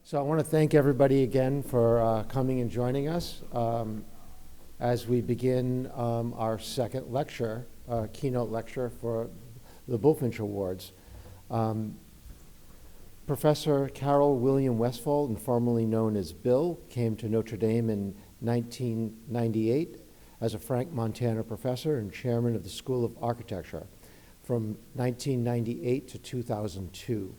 So I want to thank everybody again for coming and joining us as we begin our second lecture, keynote lecture for the Bulfinch Awards. Professor Carroll William Westfall, informally known as Bill, came to Notre Dame in 1998 as a Frank Montana professor and chairman of the School of Architecture from 1998 to 2002.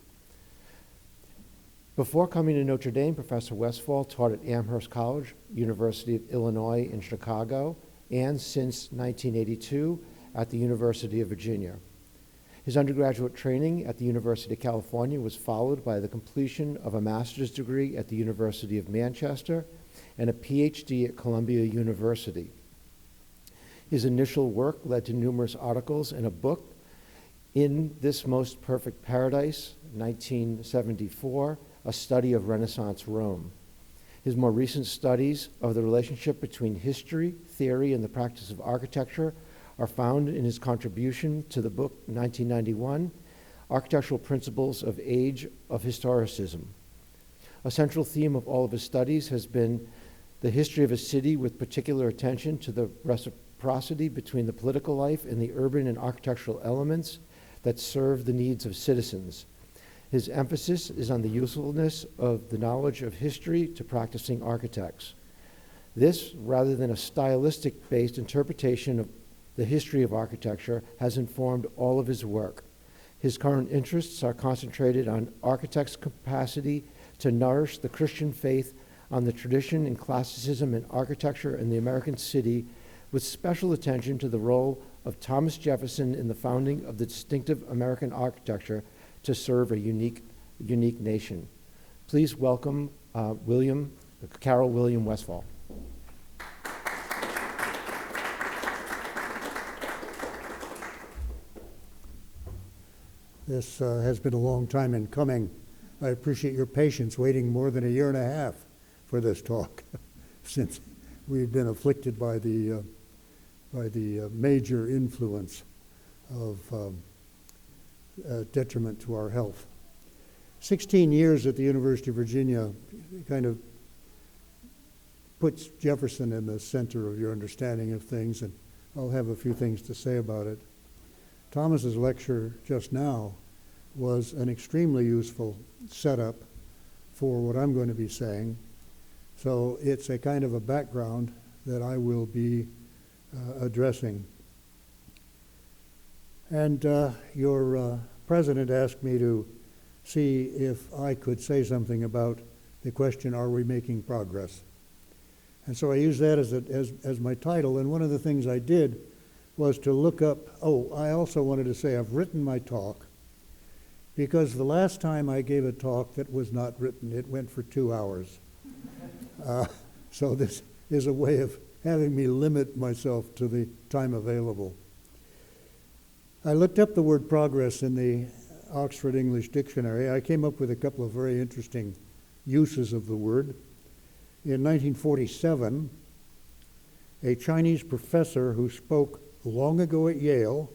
Before coming to Notre Dame, Professor Westfall taught at Amherst College, University of Illinois in Chicago, and since 1982 at the University of Virginia. His undergraduate training at the University of California was followed by the completion of a master's degree at the University of Manchester and a Ph.D. at Columbia University. His initial work led to numerous articles and a book, In This Most Perfect Paradise, 1974, a study of Renaissance Rome. His more recent studies of the relationship between history, theory, and the practice of architecture are found in his contribution to the book 1991, Architectural Principles of Age of Historicism. A central theme of all of his studies has been the history of a city with particular attention to the reciprocity between the political life and the urban and architectural elements that serve the needs of citizens. His emphasis is on the usefulness of the knowledge of history to practicing architects. This, rather than a stylistic-based interpretation of the history of architecture, has informed all of his work. His current interests are concentrated on architects' capacity to nourish the Christian faith, on the tradition and classicism in architecture in the American city, with special attention to the role of Thomas Jefferson in the founding of the distinctive American architecture to serve a unique nation. Please welcome Carroll William Westfall. This has been a long time in coming. I appreciate your patience waiting more than a year and a half for this talk, since we've been afflicted by the major influence of detriment to our health. 16 years at the University of Virginia kind of puts Jefferson in the center of your understanding of things, and I'll have a few things to say about it. Thomas's lecture just now was an extremely useful setup for what I'm going to be saying. So it's a kind of a background that I will be addressing. And your president asked me to see if I could say something about the question, are we making progress? And so I used that as my title, and one of the things I did was to look up, I also wanted to say I've written my talk, because the last time I gave a talk that was not written, it went for 2 hours. So this is a way of having me limit myself to the time available. I looked up the word progress in the Oxford English Dictionary. I came up with a couple of very interesting uses of the word. In 1947, a Chinese professor who spoke long ago at Yale,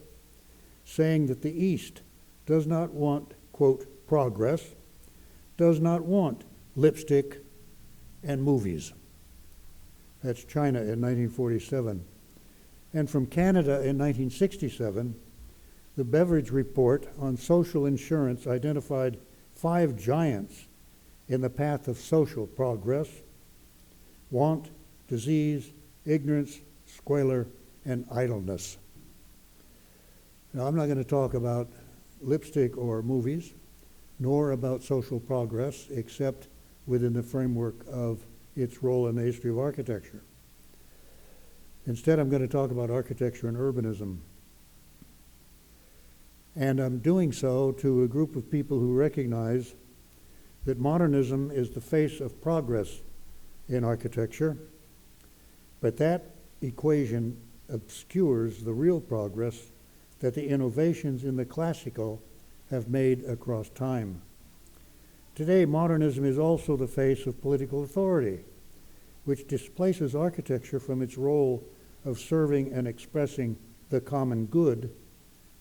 saying that the East does not want, quote, progress, does not want lipstick and movies. That's China in 1947. And from Canada in 1967, the Beveridge Report on Social Insurance identified 5 giants in the path of social progress: want, disease, ignorance, squalor, and idleness. Now, I'm not going to talk about lipstick or movies, nor about social progress, except within the framework of its role in the history of architecture. Instead, I'm going to talk about architecture and urbanism. And I'm doing so to a group of people who recognize that modernism is the face of progress in architecture, but that equation obscures the real progress that the innovations in the classical have made across time. Today, modernism is also the face of political authority, which displaces architecture from its role of serving and expressing the common good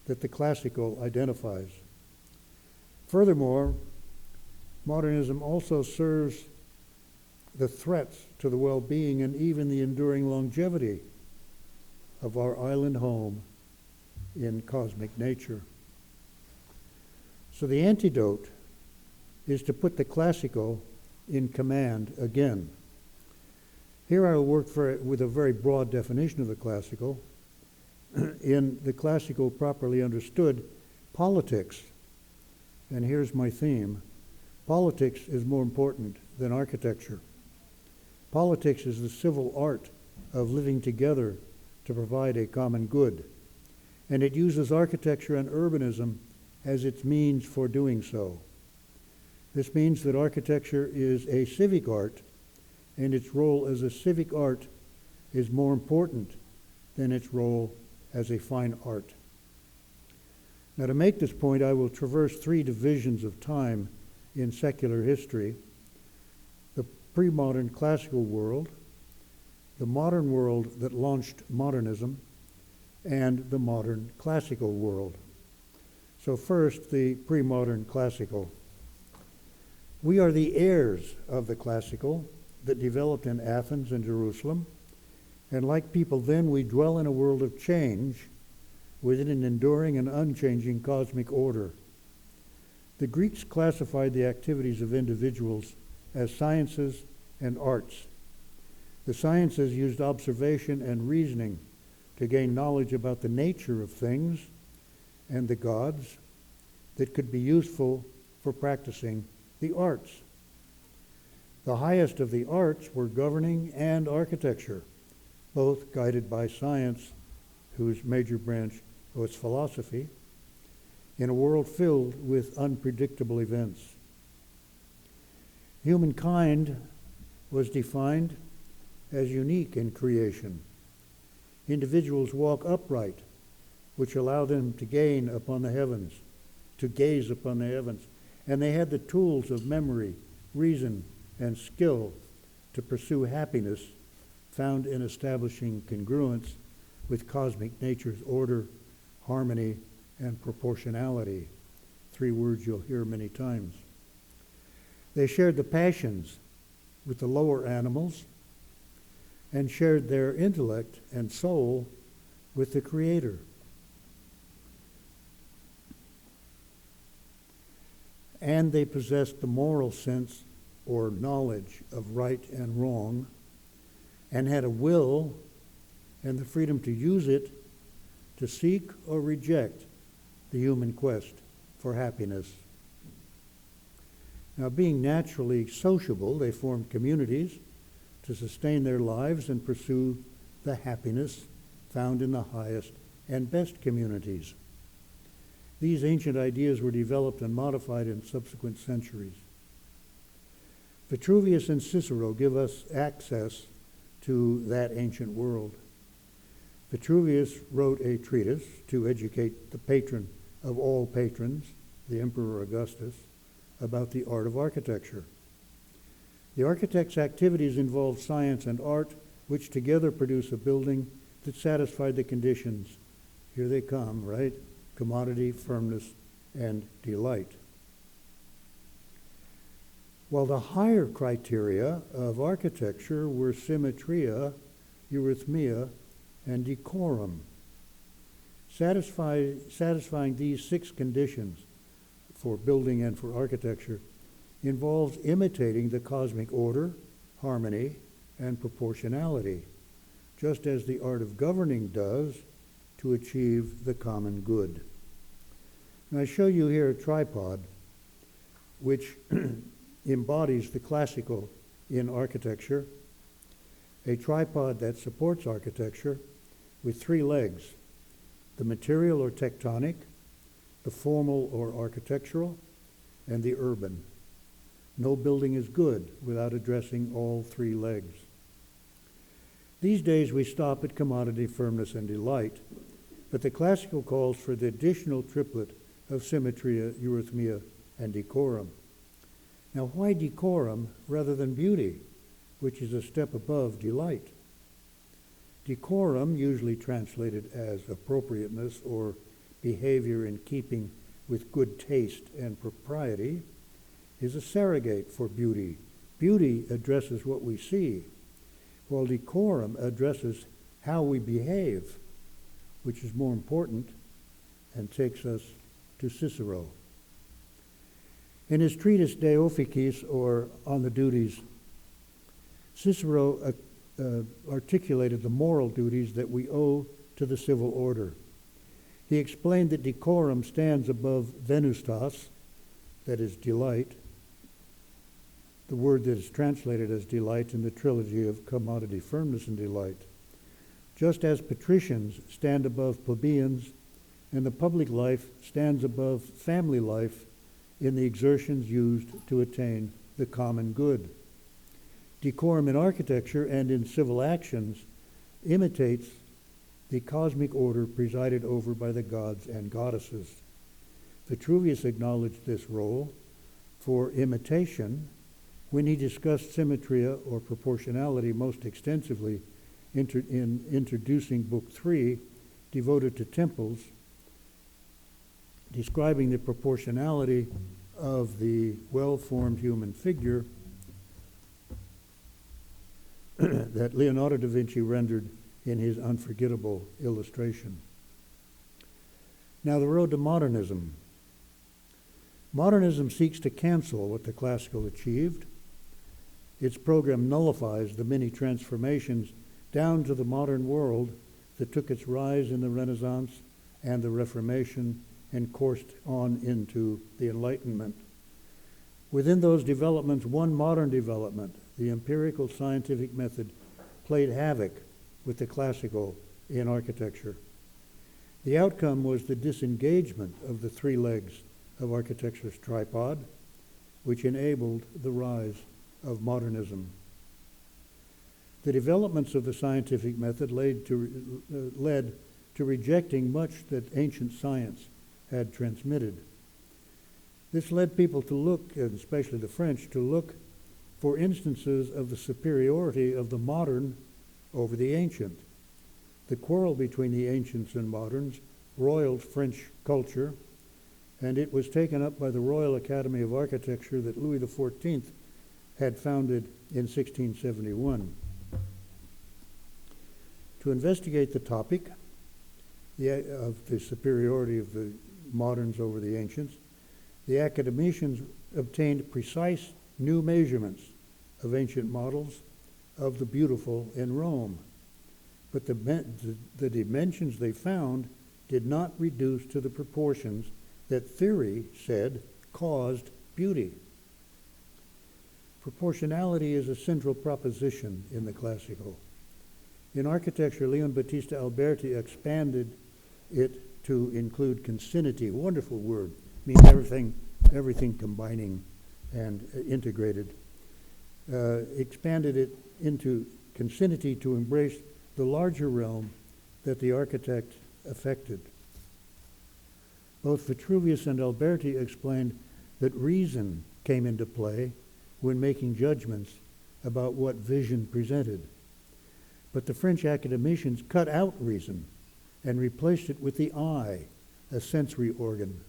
that the classical identifies. Furthermore, Modernism also serves the threats to the well-being and even the enduring longevity of our island home in cosmic nature. So the antidote is to put the classical in command again. Here I will work with a very broad definition of the classical. In the classical properly understood, politics, and here's my theme, politics is more important than architecture. Politics is the civil art of living together to provide a common good, and it uses architecture and urbanism as its means for doing so. This means that architecture is a civic art, and its role as a civic art is more important than its role as a fine art. Now, to make this point, I will traverse three divisions of time in secular history: the pre-modern classical world, the modern world that launched modernism, and the modern classical world. So first, the pre-modern classical. We are the heirs of the classical that developed in Athens and Jerusalem, and like people then, we dwell in a world of change within an enduring and unchanging cosmic order. The Greeks classified the activities of individuals as sciences and arts. The sciences used observation and reasoning to gain knowledge about the nature of things and the gods that could be useful for practicing the arts. The highest of the arts were governing and architecture, both guided by science, whose major branch was philosophy, in a world filled with unpredictable events. Humankind was defined as unique in creation. Individuals walk upright, which allow them to gaze upon the heavens, and they had the tools of memory, reason, and skill to pursue happiness found in establishing congruence with cosmic nature's order, harmony, and proportionality. Three words you'll hear many times. They shared the passions with the lower animals and shared their intellect and soul with the Creator. And they possessed the moral sense or knowledge of right and wrong, and had a will and the freedom to use it to seek or reject the human quest for happiness. Now, being naturally sociable, they formed communities to sustain their lives and pursue the happiness found in the highest and best communities. These ancient ideas were developed and modified in subsequent centuries. Vitruvius and Cicero give us access to that ancient world. Vitruvius wrote a treatise to educate the patron of all patrons, the Emperor Augustus, about the art of architecture. The architect's activities involved science and art, which together produce a building that satisfied the conditions. Here they come, right? Commodity, firmness, and delight. While the higher criteria of architecture were symmetria, eurythmia, and decorum. Satisfying these six conditions for building and for architecture involves imitating the cosmic order, harmony, and proportionality, just as the art of governing does to achieve the common good. And I show you here a tripod which embodies the classical in architecture, a tripod that supports architecture with three legs: the material or tectonic, the formal or architectural, and the urban. No building is good without addressing all three legs. These days we stop at commodity, firmness, and delight, but the classical calls for the additional triplet of symmetria, eurythmia, and decorum. Now, why decorum rather than beauty, which is a step above delight? Decorum, usually translated as appropriateness or behavior in keeping with good taste and propriety, is a surrogate for beauty. Beauty addresses what we see, while decorum addresses how we behave, which is more important and takes us to Cicero. In his treatise De Officiis, or On the Duties, Cicero articulated the moral duties that we owe to the civil order. He explained that decorum stands above venustas, that is delight, the word that is translated as delight in the trilogy of commodity, firmness, and delight, just as patricians stand above plebeians, and the public life stands above family life in the exertions used to attain the common good. Decorum in architecture and in civil actions imitates the cosmic order presided over by the gods and goddesses. Vitruvius acknowledged this role for imitation when he discussed symmetria or proportionality most extensively in introducing Book 3, devoted to temples, describing the proportionality of the well-formed human figure that Leonardo da Vinci rendered in his unforgettable illustration. Now, the road to modernism. Modernism seeks to cancel what the classical achieved. Its program nullifies the many transformations down to the modern world that took its rise in the Renaissance and the Reformation and coursed on into the Enlightenment. Within those developments, one modern development, the empirical scientific method, played havoc with the classical in architecture. The outcome was the disengagement of the three legs of architecture's tripod, which enabled the rise of modernism. The developments of the scientific method led to rejecting much that ancient science had transmitted. This led people to look, and especially the French, to look for instances of the superiority of the modern over the ancient. The quarrel between the ancients and moderns roiled French culture, and it was taken up by the Royal Academy of Architecture that Louis XIV had founded in 1671. To investigate the topic of the superiority of the moderns over the ancients, the academicians obtained precise new measurements of ancient models of the beautiful in Rome. But the dimensions they found did not reduce to the proportions that theory said caused beauty. Proportionality is a central proposition in the classical. In architecture, Leon Battista Alberti expanded it to include concinnity, wonderful word, means everything combining and integrated. Expanded it into concinnity to embrace the larger realm that the architect affected. Both Vitruvius and Alberti explained that reason came into play when making judgments about what vision presented. But the French academicians cut out reason and replaced it with the eye, a sensory organ.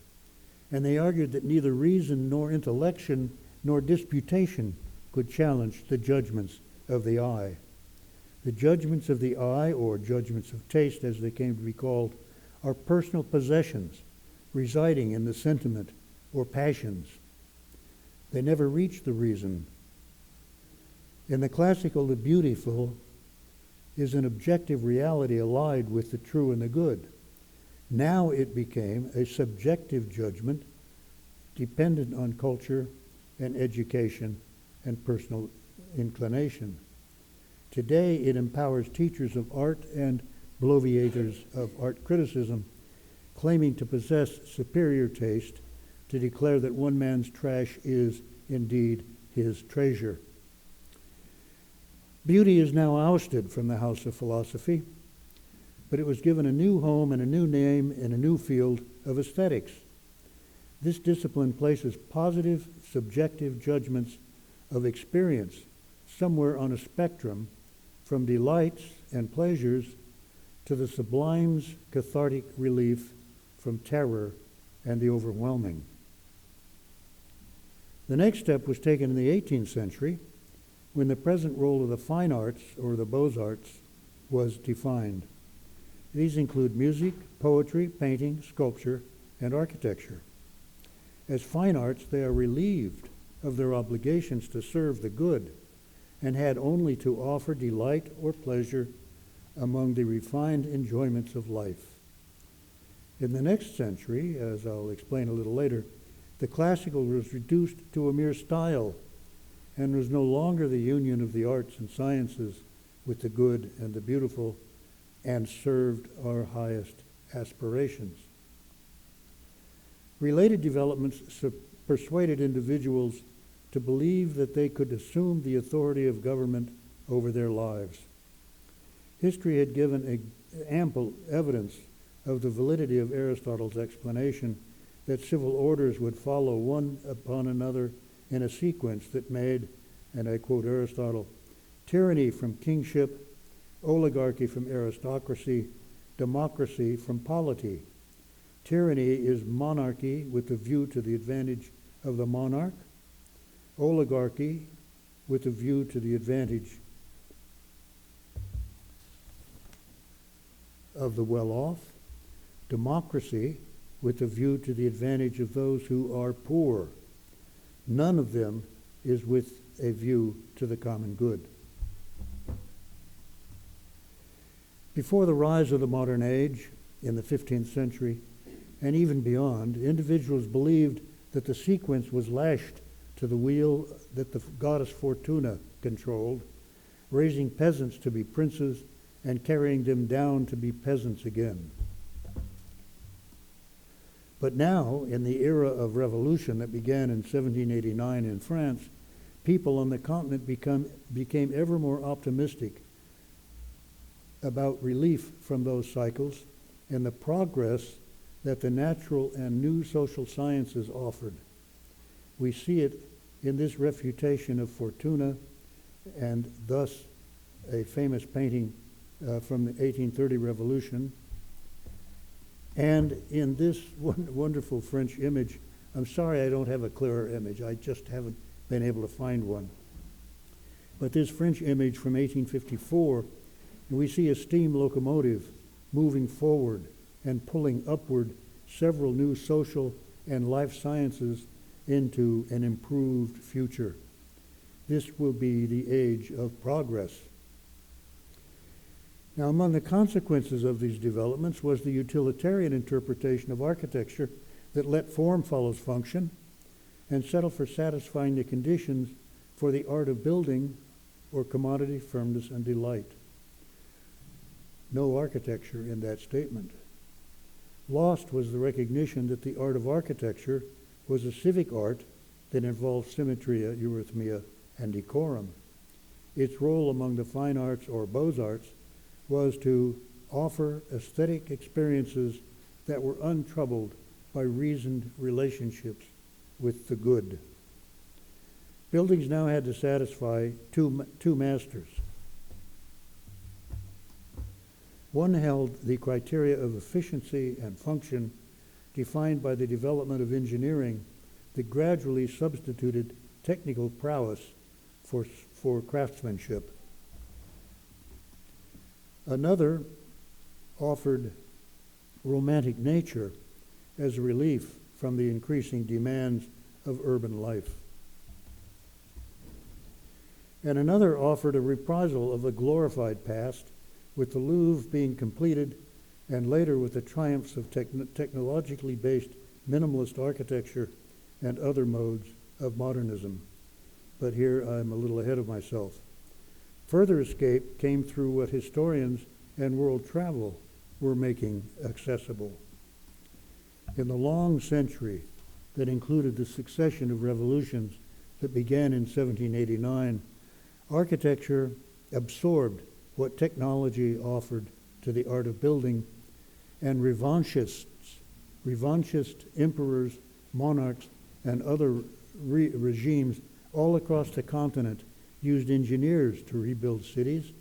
And they argued that neither reason nor intellection nor disputation could challenge the judgments of the eye. The judgments of the eye, or judgments of taste as they came to be called, are personal possessions residing in the sentiment or passions. They never reach the reason. In the classical, the beautiful is an objective reality allied with the true and the good. Now it became a subjective judgment dependent on culture and education and personal inclination. Today it empowers teachers of art and bloviators of art criticism, claiming to possess superior taste, to declare that one man's trash is indeed his treasure. Beauty is now ousted from the house of philosophy, but it was given a new home and a new name in a new field of aesthetics. This discipline places positive, subjective judgments of experience somewhere on a spectrum from delights and pleasures to the sublime's cathartic relief from terror and the overwhelming. The next step was taken in the 18th century when the present role of the fine arts, or the beaux-arts, was defined. These include music, poetry, painting, sculpture, and architecture. As fine arts, they are relieved of their obligations to serve the good and had only to offer delight or pleasure among the refined enjoyments of life. In the next century, as I'll explain a little later, the classical was reduced to a mere style and was no longer the union of the arts and sciences with the good and the beautiful, and served our highest aspirations. Related developments persuaded individuals to believe that they could assume the authority of government over their lives. History had given ample evidence of the validity of Aristotle's explanation that civil orders would follow one upon another in a sequence that made, and I quote Aristotle, tyranny from kingship, oligarchy from aristocracy, democracy from polity. Tyranny is monarchy with a view to the advantage of the monarch, oligarchy with a view to the advantage of the well-off, democracy with a view to the advantage of those who are poor. None of them is with a view to the common good. Before the rise of the modern age, in the 15th century, and even beyond, individuals believed that the sequence was lashed to the wheel that the goddess Fortuna controlled, raising peasants to be princes and carrying them down to be peasants again. But now, in the era of revolution that began in 1789 in France, people on the continent became ever more optimistic about relief from those cycles and the progress that the natural and new social sciences offered. We see it in this refutation of Fortuna, and thus a famous painting from the 1830 Revolution, and in this wonderful French image. I'm sorry I don't have a clearer image. I just haven't been able to find one. But this French image from 1854, and we see a steam locomotive moving forward and pulling upward several new social and life sciences into an improved future. This will be the age of progress. Now, among the consequences of these developments was the utilitarian interpretation of architecture that let form follow function and settle for satisfying the conditions for the art of building or commodity, firmness, and delight. No architecture in that statement. Lost was the recognition that the art of architecture was a civic art that involved symmetria, eurythmia, and decorum. Its role among the fine arts or beaux-arts was to offer aesthetic experiences that were untroubled by reasoned relationships with the good. Buildings now had to satisfy two masters. One held the criteria of efficiency and function defined by the development of engineering that gradually substituted technical prowess for craftsmanship. Another offered romantic nature as a relief from the increasing demands of urban life. And another offered a reprisal of the glorified past, with the Louvre being completed, and later with the triumphs of technologically based minimalist architecture and other modes of modernism. But here I'm a little ahead of myself. Further escape came through what historians and world travel were making accessible. In the long century that included the succession of revolutions that began in 1789, architecture absorbed what technology offered to the art of building, and revanchist emperors, monarchs, and other regimes all across the continent used engineers to rebuild cities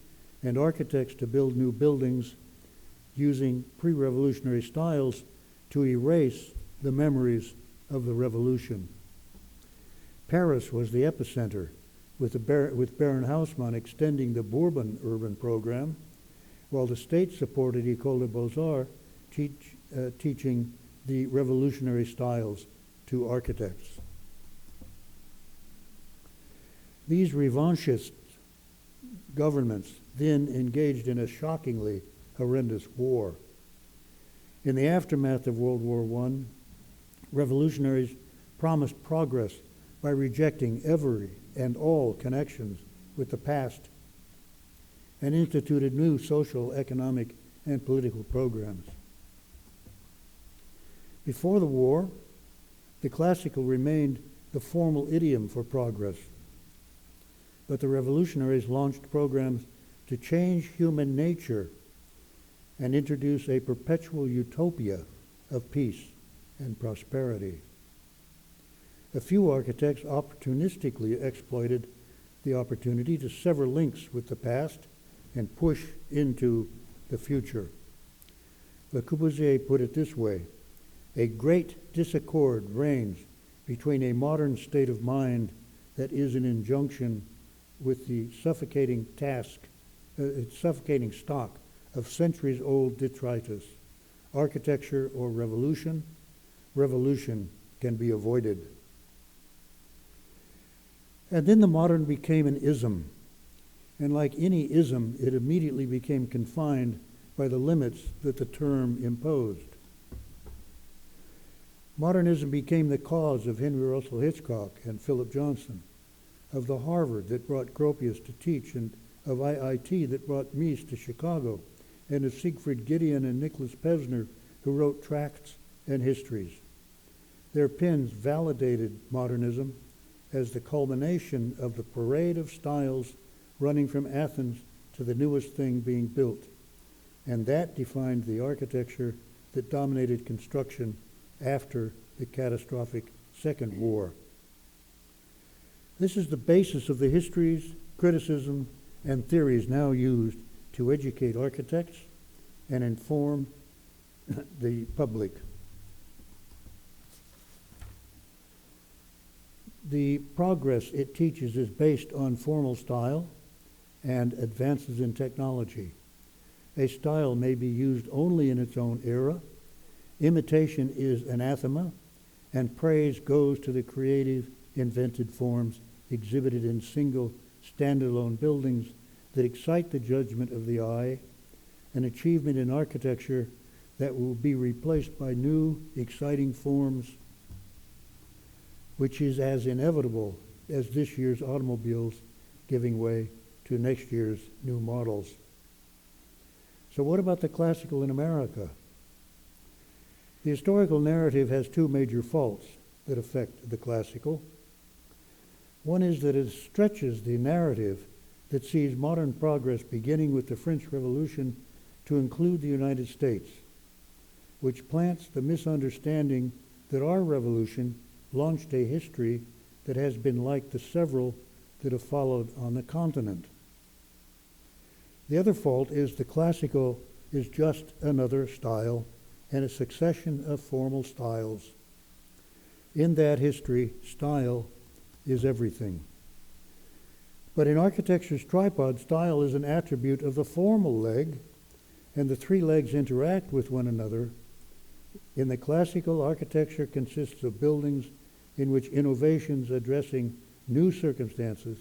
and architects to build new buildings using pre-revolutionary styles to erase the memories of the revolution. Paris was the epicenter, with Baron Haussmann extending the Bourbon urban program, while the state-supported École des Beaux-Arts teaching the revolutionary styles to architects. These revanchist governments then engaged in a shockingly horrendous war. In the aftermath of World War I, revolutionaries promised progress by rejecting every and all connections with the past and instituted new social, economic, and political programs. Before the war, the classical remained the formal idiom for progress, but the revolutionaries launched programs to change human nature and introduce a perpetual utopia of peace and prosperity. A few architects opportunistically exploited the opportunity to sever links with the past and push into the future. Le Corbusier put it this way: a great disaccord reigns between a modern state of mind that is in injunction with the suffocating stock of centuries-old detritus, architecture or revolution. Revolution can be avoided. And then the modern became an ism, and like any ism, it immediately became confined by the limits that the term imposed. Modernism became the cause of Henry Russell Hitchcock and Philip Johnson, of the Harvard that brought Gropius to teach, and of IIT that brought Mies to Chicago, and of Siegfried Gideon and Nicholas Pesner, who wrote tracts and histories. Their pens validated modernism as the culmination of the parade of styles running from Athens to the newest thing being built, and that defined the architecture that dominated construction after the catastrophic Second War. This is the basis of the histories, criticism, and theories now used to educate architects and inform the public. The progress it teaches is based on formal style and advances in technology. A style may be used only in its own era. Imitation is anathema, and praise goes to the creative, invented forms exhibited in single, standalone buildings that excite the judgment of the eye, an achievement in architecture that will be replaced by new, exciting forms, which is as inevitable as this year's automobiles giving way to next year's new models. So what about the classical in America? The historical narrative has two major faults that affect the classical. One is that it stretches the narrative that sees modern progress beginning with the French Revolution to include the United States, which plants the misunderstanding that our revolution launched a history that has been like the several that have followed on the continent. The other fault is the classical is just another style and a succession of formal styles. In that history, style is everything. But in architecture's tripod, style is an attribute of the formal leg, and the three legs interact with one another. In the classical, architecture consists of buildings in which innovations addressing new circumstances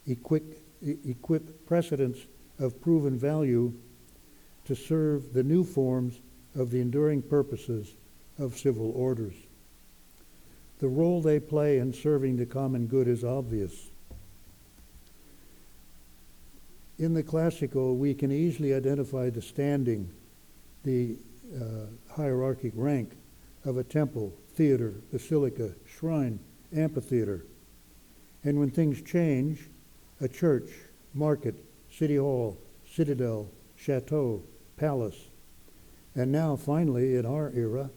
equip precedents of proven value to serve the new forms of the enduring purposes of civil orders. The role they play in serving the common good is obvious. In the classical, we can easily identify the standing, the hierarchic rank of a temple, theater, basilica, shrine, amphitheater. And when things change, a church, market, city hall, citadel, chateau, palace, and now finally in our era,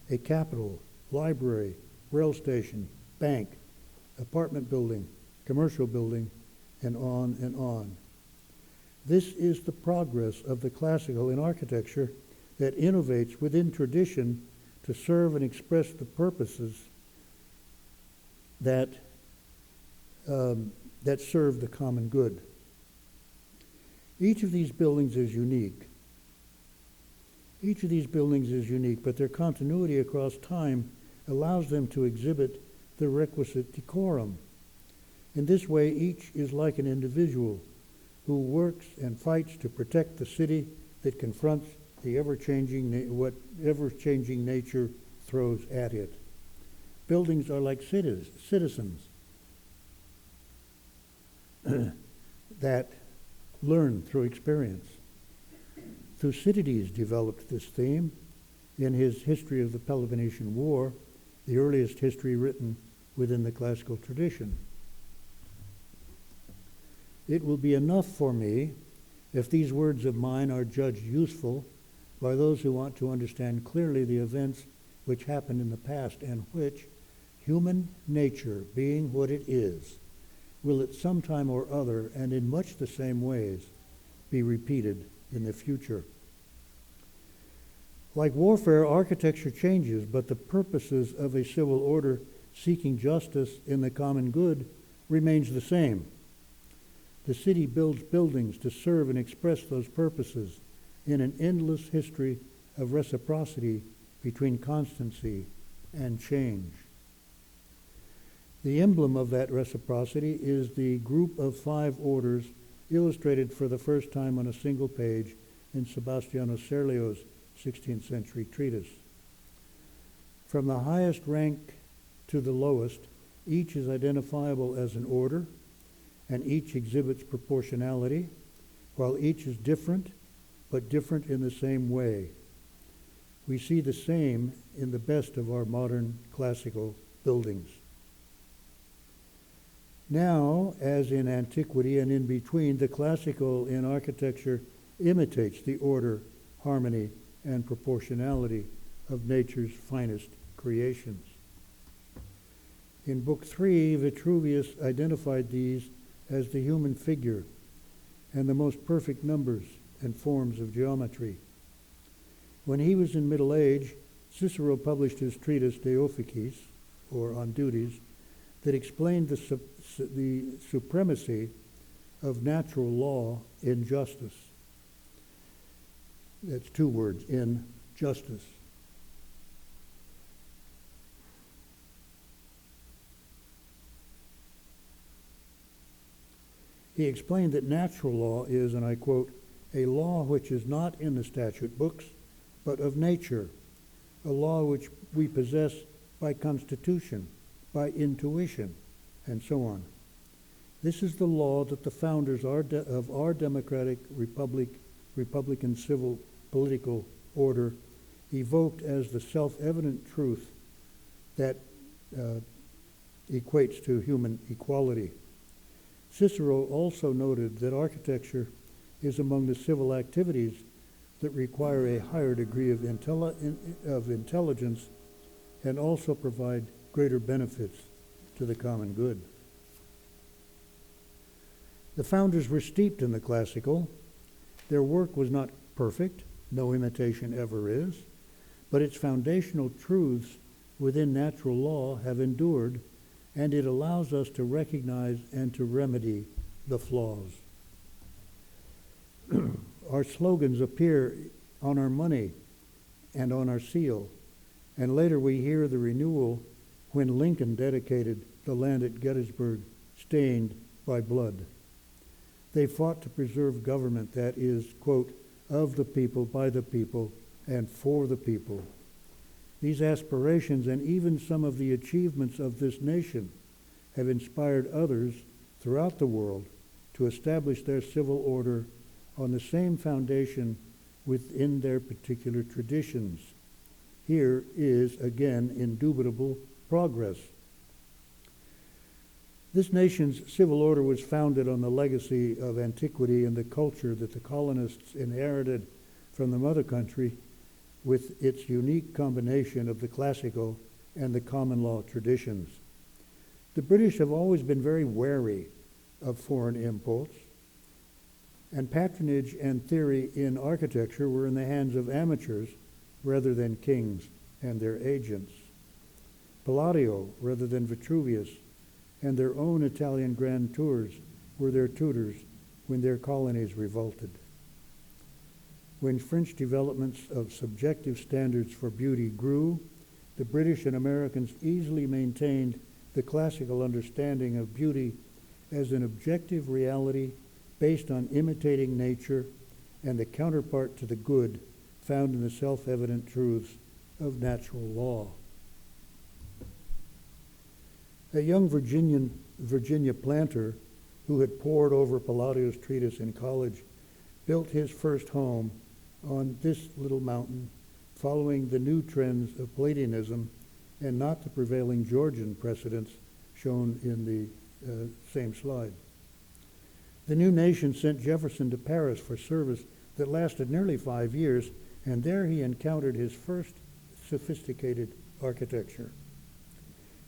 a capitol, library, rail station, bank, apartment building, commercial building, and on and on. This is the progress of the classical in architecture that innovates within tradition to serve and express the purposes that that serve the common good. Each of these buildings is unique. Each of these buildings is unique, but their continuity across time allows them to exhibit the requisite decorum. In this way, each is like an individual who works and fights to protect the city that confronts the ever-changing nature throws at it. Buildings are like citizens that learn through experience. Thucydides developed this theme in his History of the Peloponnesian War, the earliest history written within the classical tradition. It will be enough for me if these words of mine are judged useful by those who want to understand clearly the events which happened in the past and which, human nature being what it is, will at some time or other, and in much the same ways, be repeated in the future. Like warfare, architecture changes, but the purposes of a civil order seeking justice in the common good remains the same. The city builds buildings to serve and express those purposes in an endless history of reciprocity between constancy and change. The emblem of that reciprocity is the group of 5 orders illustrated for the first time on a single page in Sebastiano Serlio's 16th century treatise. From the highest rank to the lowest, each is identifiable as an order, and each exhibits proportionality, while each is different, but different in the same way. We see the same in the best of our modern classical buildings. Now, as in antiquity and in between, the classical in architecture imitates the order, harmony, and proportionality of nature's finest creations. In Book 3, Vitruvius identified these as the human figure and the most perfect numbers and forms of geometry. When he was in middle age, Cicero published his treatise De Officiis, or On Duties, that explained the supremacy of natural law in justice. That's 2 words, in justice. He explained that natural law is, and I quote, a law which is not in the statute books, but of nature, a law which we possess by constitution, by intuition, and so on. This is the law that the founders of our democratic republican civil political order evoked as the self-evident truth that equates to human equality. Cicero also noted that architecture is among the civil activities that require a higher degree of intelligence and also provide greater benefits to the common good. The founders were steeped in the classical. Their work was not perfect, no imitation ever is, but its foundational truths within natural law have endured, and it allows us to recognize and to remedy the flaws. Our slogans appear on our money and on our seal, and later we hear the renewal when Lincoln dedicated the land at Gettysburg stained by blood. They fought to preserve government that is, quote, of the people, by the people, and for the people. These aspirations and even some of the achievements of this nation have inspired others throughout the world to establish their civil order on the same foundation within their particular traditions. Here is, again, indubitable progress. This nation's civil order was founded on the legacy of antiquity and the culture that the colonists inherited from the mother country, with its unique combination of the classical and the common law traditions. The British have always been very wary of foreign imports, and patronage and theory in architecture were in the hands of amateurs rather than kings and their agents. Palladio rather than Vitruvius and their own Italian grand tours were their tutors when their colonies revolted. When French developments of subjective standards for beauty grew, the British and Americans easily maintained the classical understanding of beauty as an objective reality based on imitating nature and the counterpart to the good found in the self-evident truths of natural law. A young Virginia planter who had pored over Palladio's treatise in college built his first home on this little mountain, following the new trends of Palladianism and not the prevailing Georgian precedents shown in the same slide. The new nation sent Jefferson to Paris for service that lasted nearly 5 years, and there he encountered his first sophisticated architecture.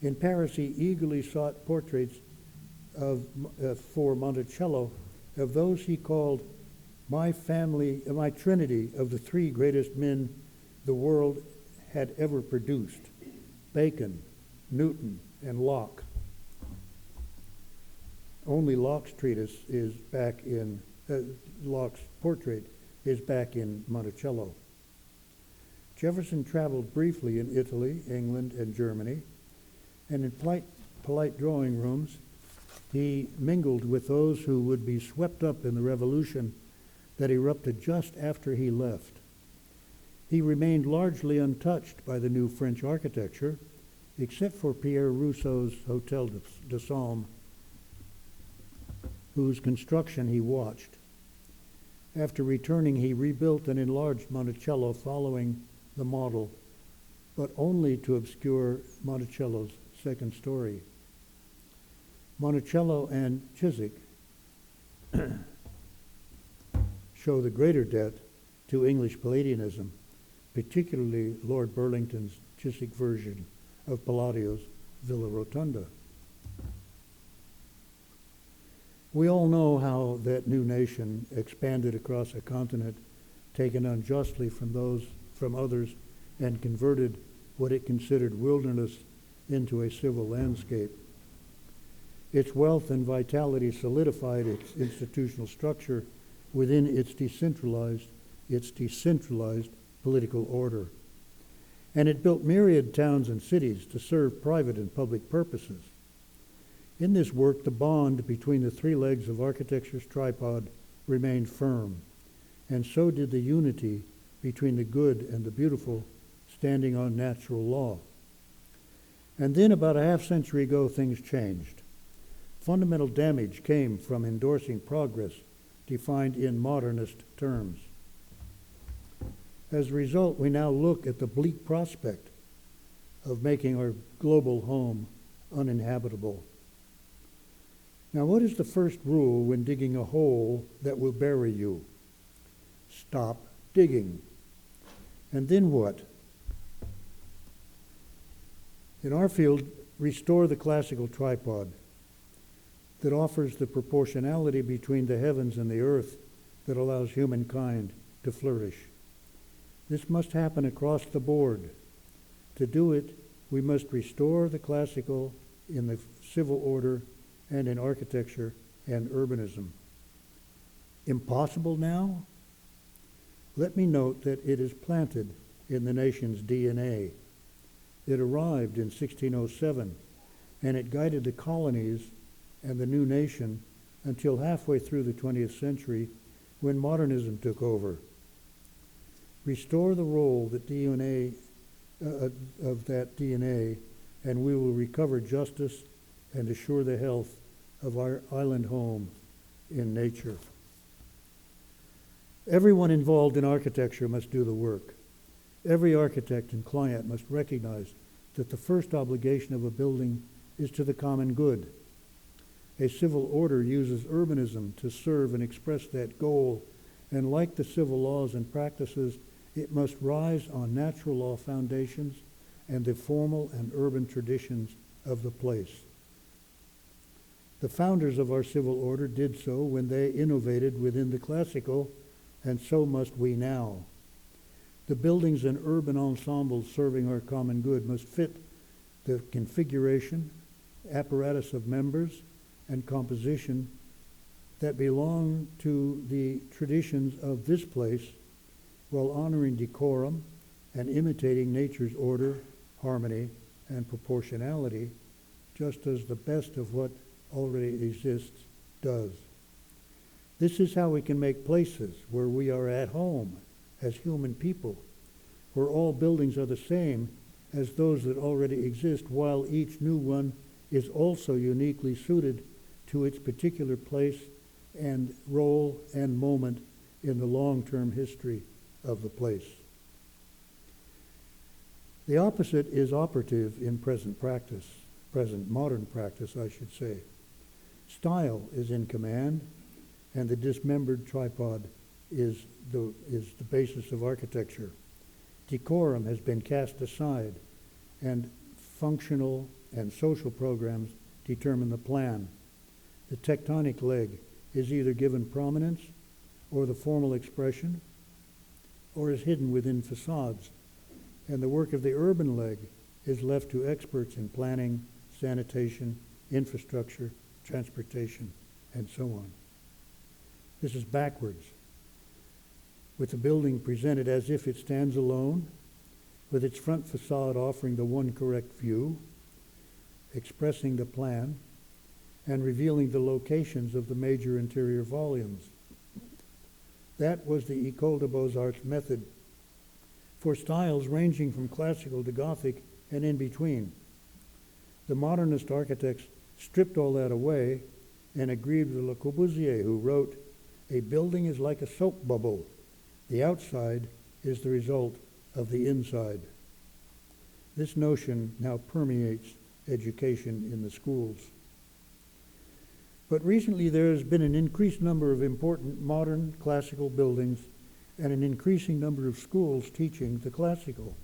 In Paris, he eagerly sought portraits for Monticello of those he called my trinity of the three greatest men the world had ever produced: Bacon, Newton, and Locke. Only Locke's Locke's portrait is back in Monticello. Jefferson traveled briefly in Italy, England, and Germany, and in polite drawing rooms, he mingled with those who would be swept up in the revolution that erupted just after he left. He remained largely untouched by the new French architecture, except for Pierre Rousseau's Hôtel de Salm, whose construction he watched. After returning, he rebuilt and enlarged Monticello following the model, but only to obscure Monticello's second story. Monticello and Chiswick show the greater debt to English Palladianism, particularly Lord Burlington's Chiswick version of Palladio's Villa Rotunda. We all know how that new nation expanded across a continent taken unjustly from others and converted what it considered wilderness into a civil landscape. Its wealth and vitality solidified its institutional structure within its decentralized political order. And it built myriad towns and cities to serve private and public purposes. In this work, the bond between the three legs of architecture's tripod remained firm, and so did the unity between the good and the beautiful, standing on natural law. And then about a half century ago, things changed. Fundamental damage came from endorsing progress defined in modernist terms. As a result, we now look at the bleak prospect of making our global home uninhabitable. Now, what is the first rule when digging a hole that will bury you? Stop digging. And then what? In our field, restore the classical tripod that offers the proportionality between the heavens and the earth that allows humankind to flourish. This must happen across the board. To do it, we must restore the classical in the civil order and in architecture and urbanism. Impossible now? Let me note that it is planted in the nation's DNA. It arrived in 1607, and it guided the colonies and the new nation until halfway through the 20th century, when modernism took over. Restore the role that of that DNA, and we will recover justice and assure the health of our island home in nature. Everyone involved in architecture must do the work. Every architect and client must recognize that the first obligation of a building is to the common good. A civil order uses urbanism to serve and express that goal, and like the civil laws and practices, it must rise on natural law foundations and the formal and urban traditions of the place. The founders of our civil order did so when they innovated within the classical, and so must we now. The buildings and urban ensembles serving our common good must fit the configuration apparatus of members and composition that belong to the traditions of this place while honoring decorum and imitating nature's order, harmony, and proportionality, just as the best of what already exists does. This is how we can make places where we are at home as human people, where all buildings are the same as those that already exist, while each new one is also uniquely suited to its particular place and role and moment in the long-term history of the place. The opposite is operative in present practice, present modern practice, I should say. Style is in command, and the dismembered tripod is the basis of architecture. Decorum has been cast aside, and functional and social programs determine the plan. The tectonic leg is either given prominence or the formal expression, or is hidden within facades, and the work of the urban leg is left to experts in planning, sanitation, infrastructure, transportation, and so on. This is backwards, with the building presented as if it stands alone, with its front facade offering the one correct view, expressing the plan, and revealing the locations of the major interior volumes. That was the École des Beaux-Arts method for styles ranging from classical to Gothic and in between. The modernist architects stripped all that away and agreed with Le Corbusier, who wrote, "A building is like a soap bubble. The outside is the result of the inside." This notion now permeates education in the schools. But recently there has been an increased number of important modern classical buildings and an increasing number of schools teaching the classical.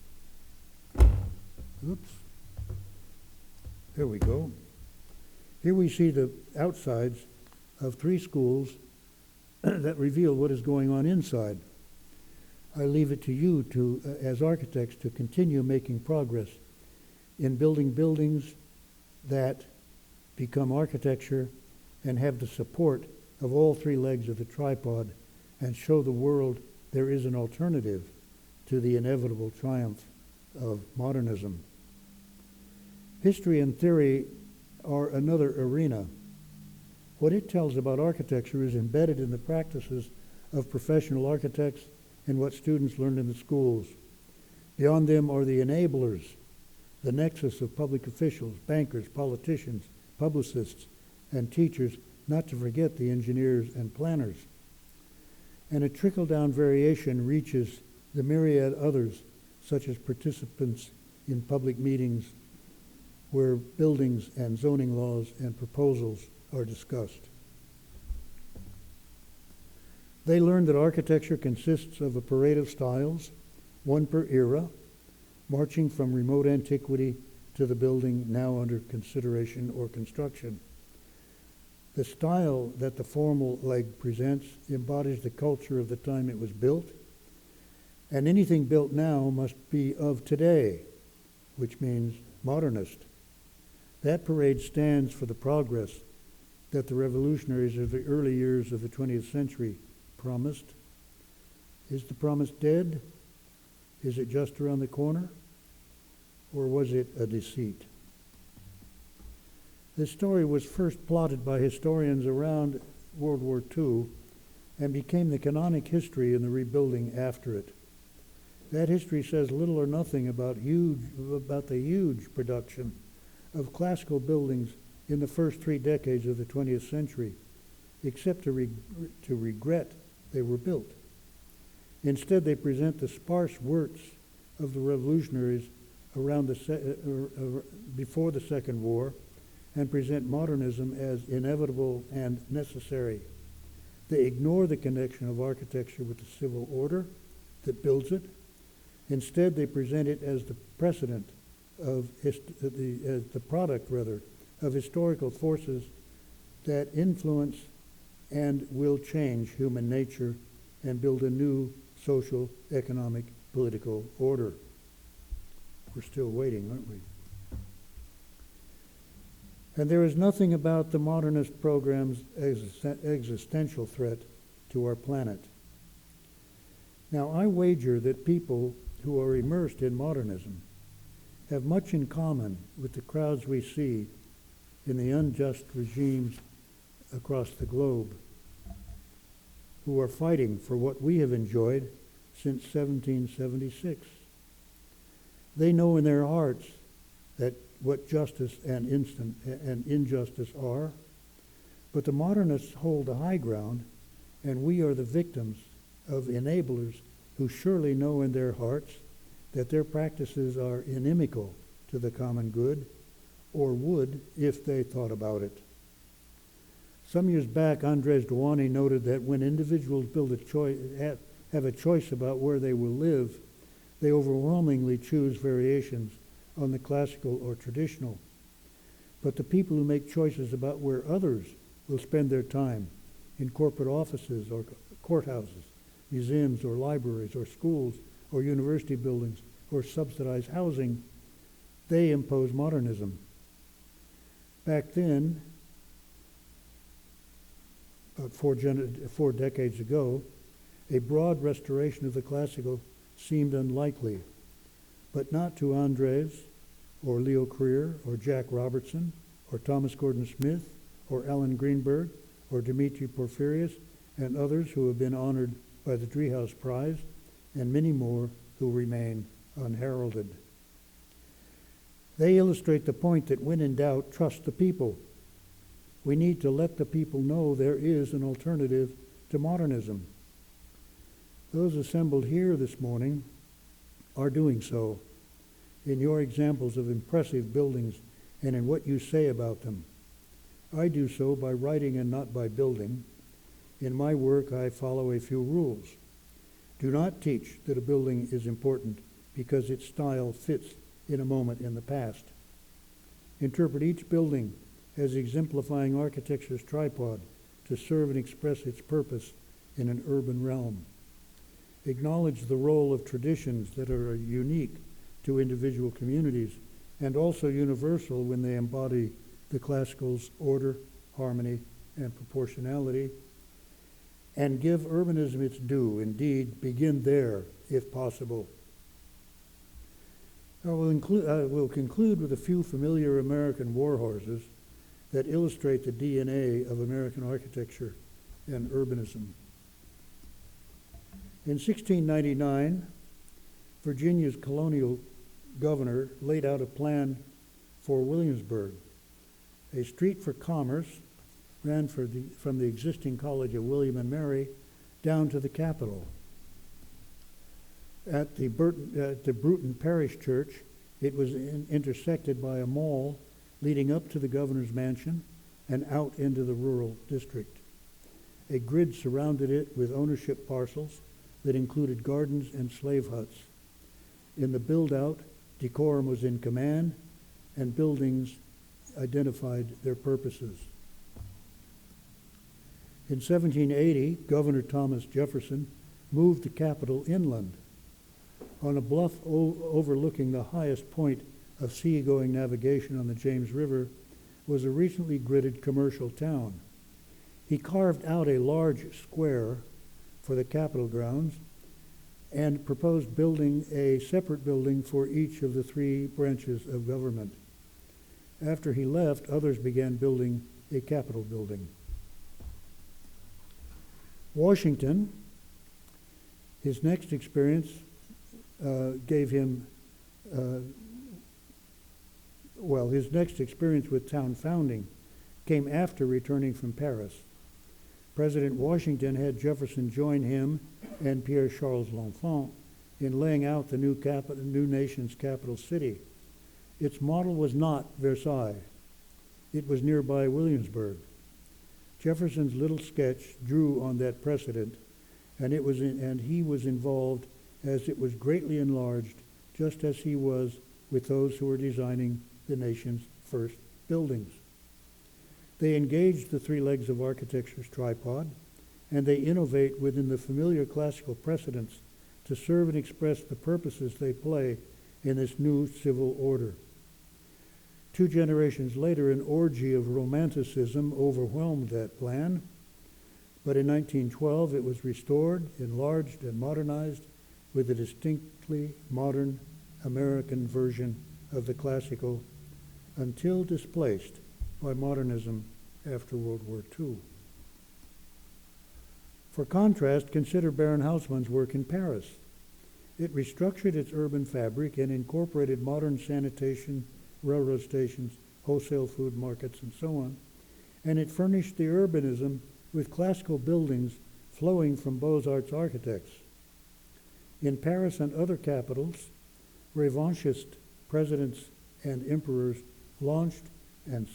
Oops. There we go. Here we see the outsides of 3 schools that reveal what is going on inside. I leave it to you to, as architects, to continue making progress in building buildings that become architecture and have the support of all 3 legs of the tripod and show the world there is an alternative to the inevitable triumph of modernism. History and theory are another arena. What it tells about architecture is embedded in the practices of professional architects and what students learn in the schools. Beyond them are the enablers, the nexus of public officials, bankers, politicians, publicists, and teachers, not to forget the engineers and planners. And a trickle-down variation reaches the myriad others, such as participants in public meetings where buildings and zoning laws and proposals are discussed. They learn that architecture consists of a parade of styles, one per era, marching from remote antiquity to the building now under consideration or construction. The style that the formal leg presents embodies the culture of the time it was built, and anything built now must be of today, which means modernist. That parade stands for the progress that the revolutionaries of the early years of the 20th century promised. Is the promise dead? Is it just around the corner? Or was it a deceit? This story was first plotted by historians around World War II and became the canonic history in the rebuilding after it. That history says little or nothing about the huge production of classical buildings in the first 3 decades of the 20th century, except to regret they were built. Instead, they present the sparse works of the revolutionaries around before the Second War, and present modernism as inevitable and necessary. They ignore the connection of architecture with the civil order that builds it. Instead, they present it as the precedent of the product of historical forces that influence and will change human nature and build a new social, economic, political order. We're still waiting, aren't we? And there is nothing about the modernist program's existential threat to our planet. Now, I wager that people who are immersed in modernism have much in common with the crowds we see in the unjust regimes across the globe who are fighting for what we have enjoyed since 1776. They know in their hearts that what justice and injustice are, but the modernists hold the high ground, and we are the victims of enablers who surely know in their hearts that their practices are inimical to the common good, or would if they thought about it. Some years back, Andres Duany noted that when individuals have a choice about where they will live, they overwhelmingly choose variations on the classical or traditional. But the people who make choices about where others will spend their time, in corporate offices or courthouses, museums or libraries or schools or university buildings or subsidized housing, they impose modernism. Back then, about four decades ago, a broad restoration of the classical seemed unlikely, but not to Andres or Leo Creer or Jack Robertson or Thomas Gordon Smith or Alan Greenberg or Dimitri Porphyrius and others who have been honored by the Driehaus Prize, and many more who remain unheralded. They illustrate the point that when in doubt, trust the people. We need to let the people know there is an alternative to modernism. Those assembled here this morning are doing so in your examples of impressive buildings and in what you say about them. I do so by writing and not by building. In my work, I follow a few rules. Do not teach that a building is important because its style fits in a moment in the past. Interpret each building as exemplifying architecture's tripod to serve and express its purpose in an urban realm. Acknowledge the role of traditions that are unique to individual communities and also universal when they embody the classical's order, harmony, and proportionality. And give urbanism its due. Indeed, begin there, if possible. I will conclude with a few familiar American war horses that illustrate the DNA of American architecture and urbanism. In 1699, Virginia's colonial governor laid out a plan for Williamsburg. A street for commerce ran from the existing College of William and Mary down to the Capitol. At the Bruton Parish Church, it was intersected by a mall leading up to the governor's mansion and out into the rural district. A grid surrounded it with ownership parcels that included gardens and slave huts. In the build-out, decorum was in command, and buildings identified their purposes. In 1780, Governor Thomas Jefferson moved the capital inland. On a bluff overlooking the highest point of seagoing navigation on the James River was a recently gridded commercial town. He carved out a large square for the Capitol grounds and proposed building a separate building for each of the three branches of government. After he left, others began building a Capitol building. Washington, his next experience his next experience with town founding came after returning from Paris. President Washington had Jefferson join him and Pierre Charles L'Enfant in laying out the new nation's capital city. Its model was not Versailles. It was nearby Williamsburg. Jefferson's little sketch drew on that precedent, and he was involved as it was greatly enlarged, just as he was with those who were designing the nation's first buildings. They engaged the three legs of architecture's tripod, and they innovate within the familiar classical precedents to serve and express the purposes they play in this new civil order. 2 generations later, an orgy of romanticism overwhelmed that plan, but in 1912 it was restored, enlarged, and modernized with a distinctly modern American version of the classical, until displaced by modernism after World War II. For contrast, consider Baron Haussmann's work in Paris. It restructured its urban fabric and incorporated modern sanitation, railroad stations, wholesale food markets, and so on, and it furnished the urbanism with classical buildings flowing from Beaux-Arts architects. In Paris and other capitals, revanchist presidents and emperors launched and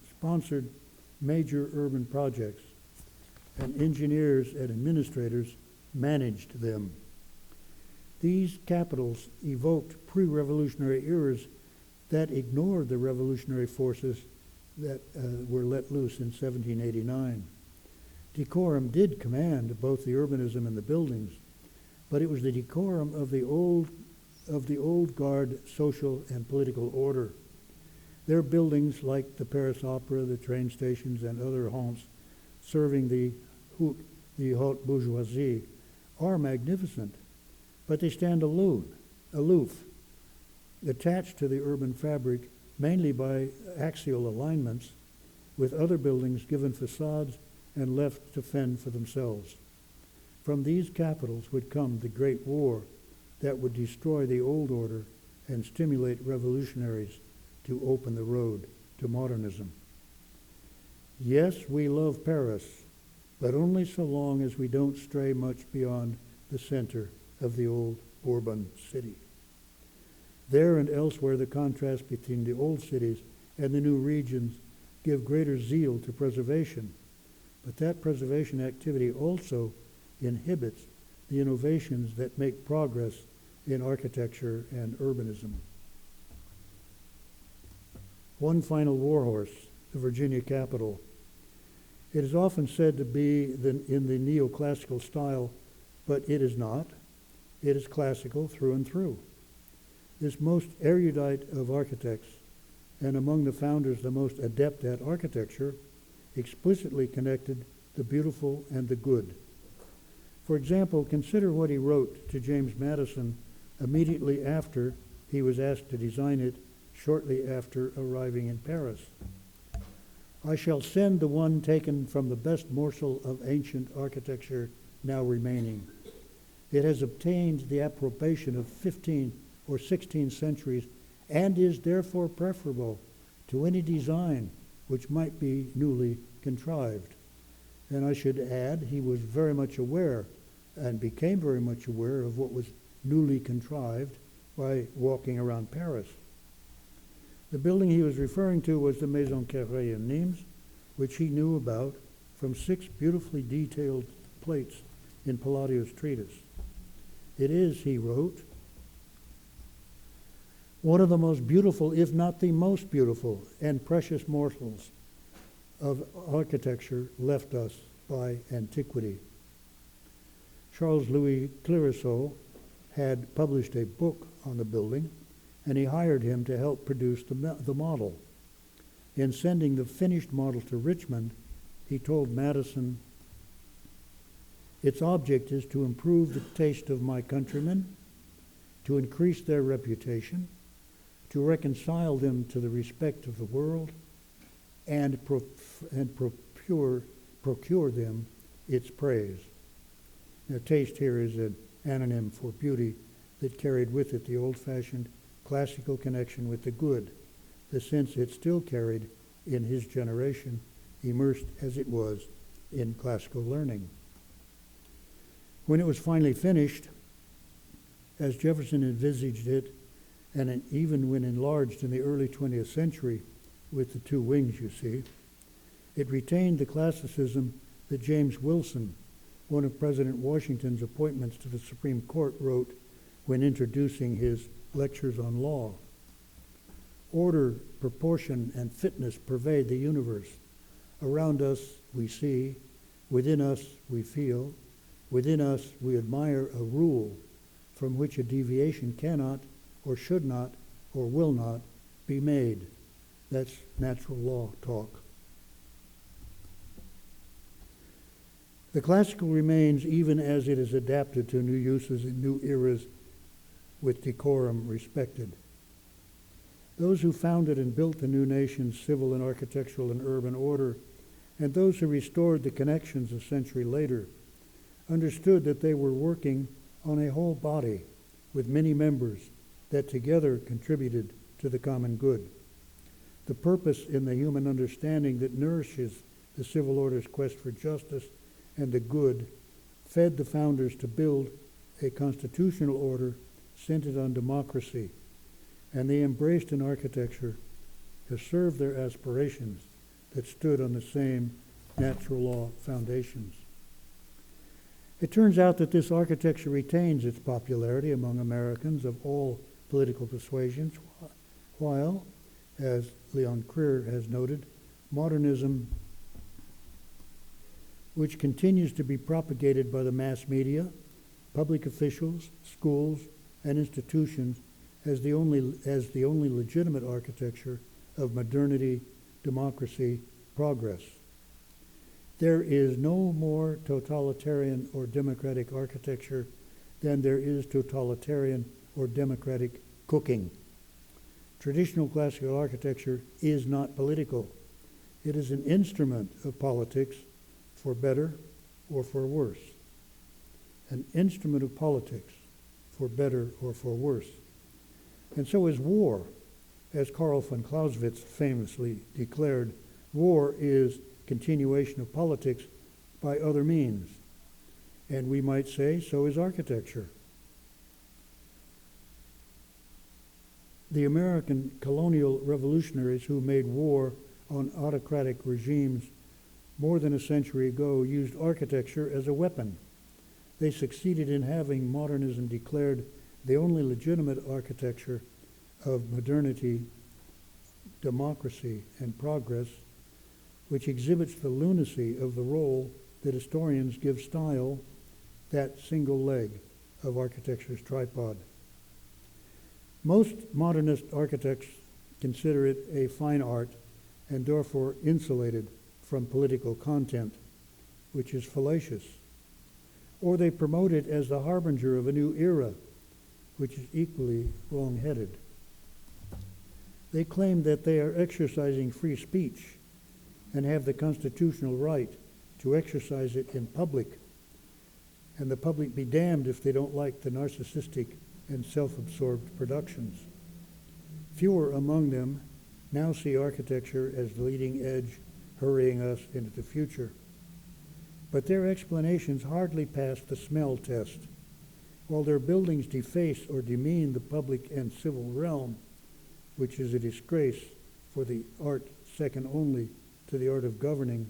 sponsored major urban projects, and engineers and administrators managed them. These capitals evoked pre-revolutionary eras that ignored the revolutionary forces that were let loose in 1789. Decorum did command both the urbanism and the buildings, but it was the decorum of the old guard social and political order. Their buildings, like the Paris Opera, the train stations, and other haunts serving the haute bourgeoisie, are magnificent, but they stand aloof, attached to the urban fabric mainly by axial alignments, with other buildings given facades and left to fend for themselves. From these capitals would come the Great War that would destroy the old order and stimulate revolutionaries to open the road to modernism. Yes, we love Paris, but only so long as we don't stray much beyond the center of the old Bourbon city. There and elsewhere, the contrast between the old cities and the new regions give greater zeal to preservation, but that preservation activity also inhibits the innovations that make progress in architecture and urbanism. One final warhorse, the Virginia Capitol. It is often said to be in the neoclassical style, but it is not. It is classical through and through. This most erudite of architects, and among the founders the most adept at architecture, explicitly connected the beautiful and the good. For example, consider what he wrote to James Madison immediately after he was asked to design it, shortly after arriving in Paris. I shall send the one taken from the best morsel of ancient architecture now remaining. It has obtained the approbation of 15 or 16 centuries and is therefore preferable to any design which might be newly contrived. And I should add, he was very much aware and became very much aware of what was newly contrived by walking around Paris. The building he was referring to was the Maison Carrée in Nimes, which he knew about from 6 beautifully detailed plates in Palladio's treatise. It is, he wrote, one of the most beautiful, if not the most beautiful, and precious morsels of architecture left us by antiquity. Charles-Louis Clearaceau had published a book on the building, and he hired him to help produce the model. In sending the finished model to Richmond, he told Madison, "Its object is to improve the taste of my countrymen, to increase their reputation, to reconcile them to the respect of the world, and procure them its praise." Now, taste here is an anonym for beauty that carried with it the old-fashioned classical connection with the good, the sense it still carried in his generation, immersed as it was in classical learning. When it was finally finished, as Jefferson envisaged it, and even when enlarged in the early 20th century with the 2 wings you see, it retained the classicism that James Wilson, one of President Washington's appointments to the Supreme Court, wrote when introducing his lectures on law. Order, proportion, and fitness pervade the universe. Around us we see, within us we feel, within us we admire a rule from which a deviation cannot, or should not, or will not be made. That's natural law talk. The classical remains even as it is adapted to new uses in new eras with decorum respected. Those who founded and built the new nation's civil and architectural and urban order, and those who restored the connections a century later, understood that they were working on a whole body with many members that together contributed to the common good. The purpose in the human understanding that nourishes the civil order's quest for justice and the good fed the founders to build a constitutional order centered on democracy, and they embraced an architecture to serve their aspirations that stood on the same natural law foundations. It turns out that this architecture retains its popularity among Americans of all political persuasions, while, as Leon Creer has noted, modernism, which continues to be propagated by the mass media, public officials, schools, and institutions as the only legitimate architecture of modernity, democracy, progress. There is no more totalitarian or democratic architecture than there is totalitarian or democratic cooking. Traditional classical architecture is not political. It is an instrument of politics for better or for worse. An instrument of politics for better or for worse. And so is war. As Carl von Clausewitz famously declared, war is continuation of politics by other means. And we might say, so is architecture. The American colonial revolutionaries who made war on autocratic regimes more than a century ago used architecture as a weapon. They succeeded in having modernism declared the only legitimate architecture of modernity, democracy, and progress, which exhibits the lunacy of the role that historians give style, that single leg of architecture's tripod. Most modernist architects consider it a fine art and therefore insulated from political content, which is fallacious. Or they promote it as the harbinger of a new era, which is equally wrong-headed. They claim that they are exercising free speech and have the constitutional right to exercise it in public, and the public be damned if they don't like the narcissistic and self-absorbed productions. Fewer among them now see architecture as the leading edge hurrying us into the future. But their explanations hardly pass the smell test. While their buildings deface or demean the public and civil realm, which is a disgrace for the art second only to the art of governing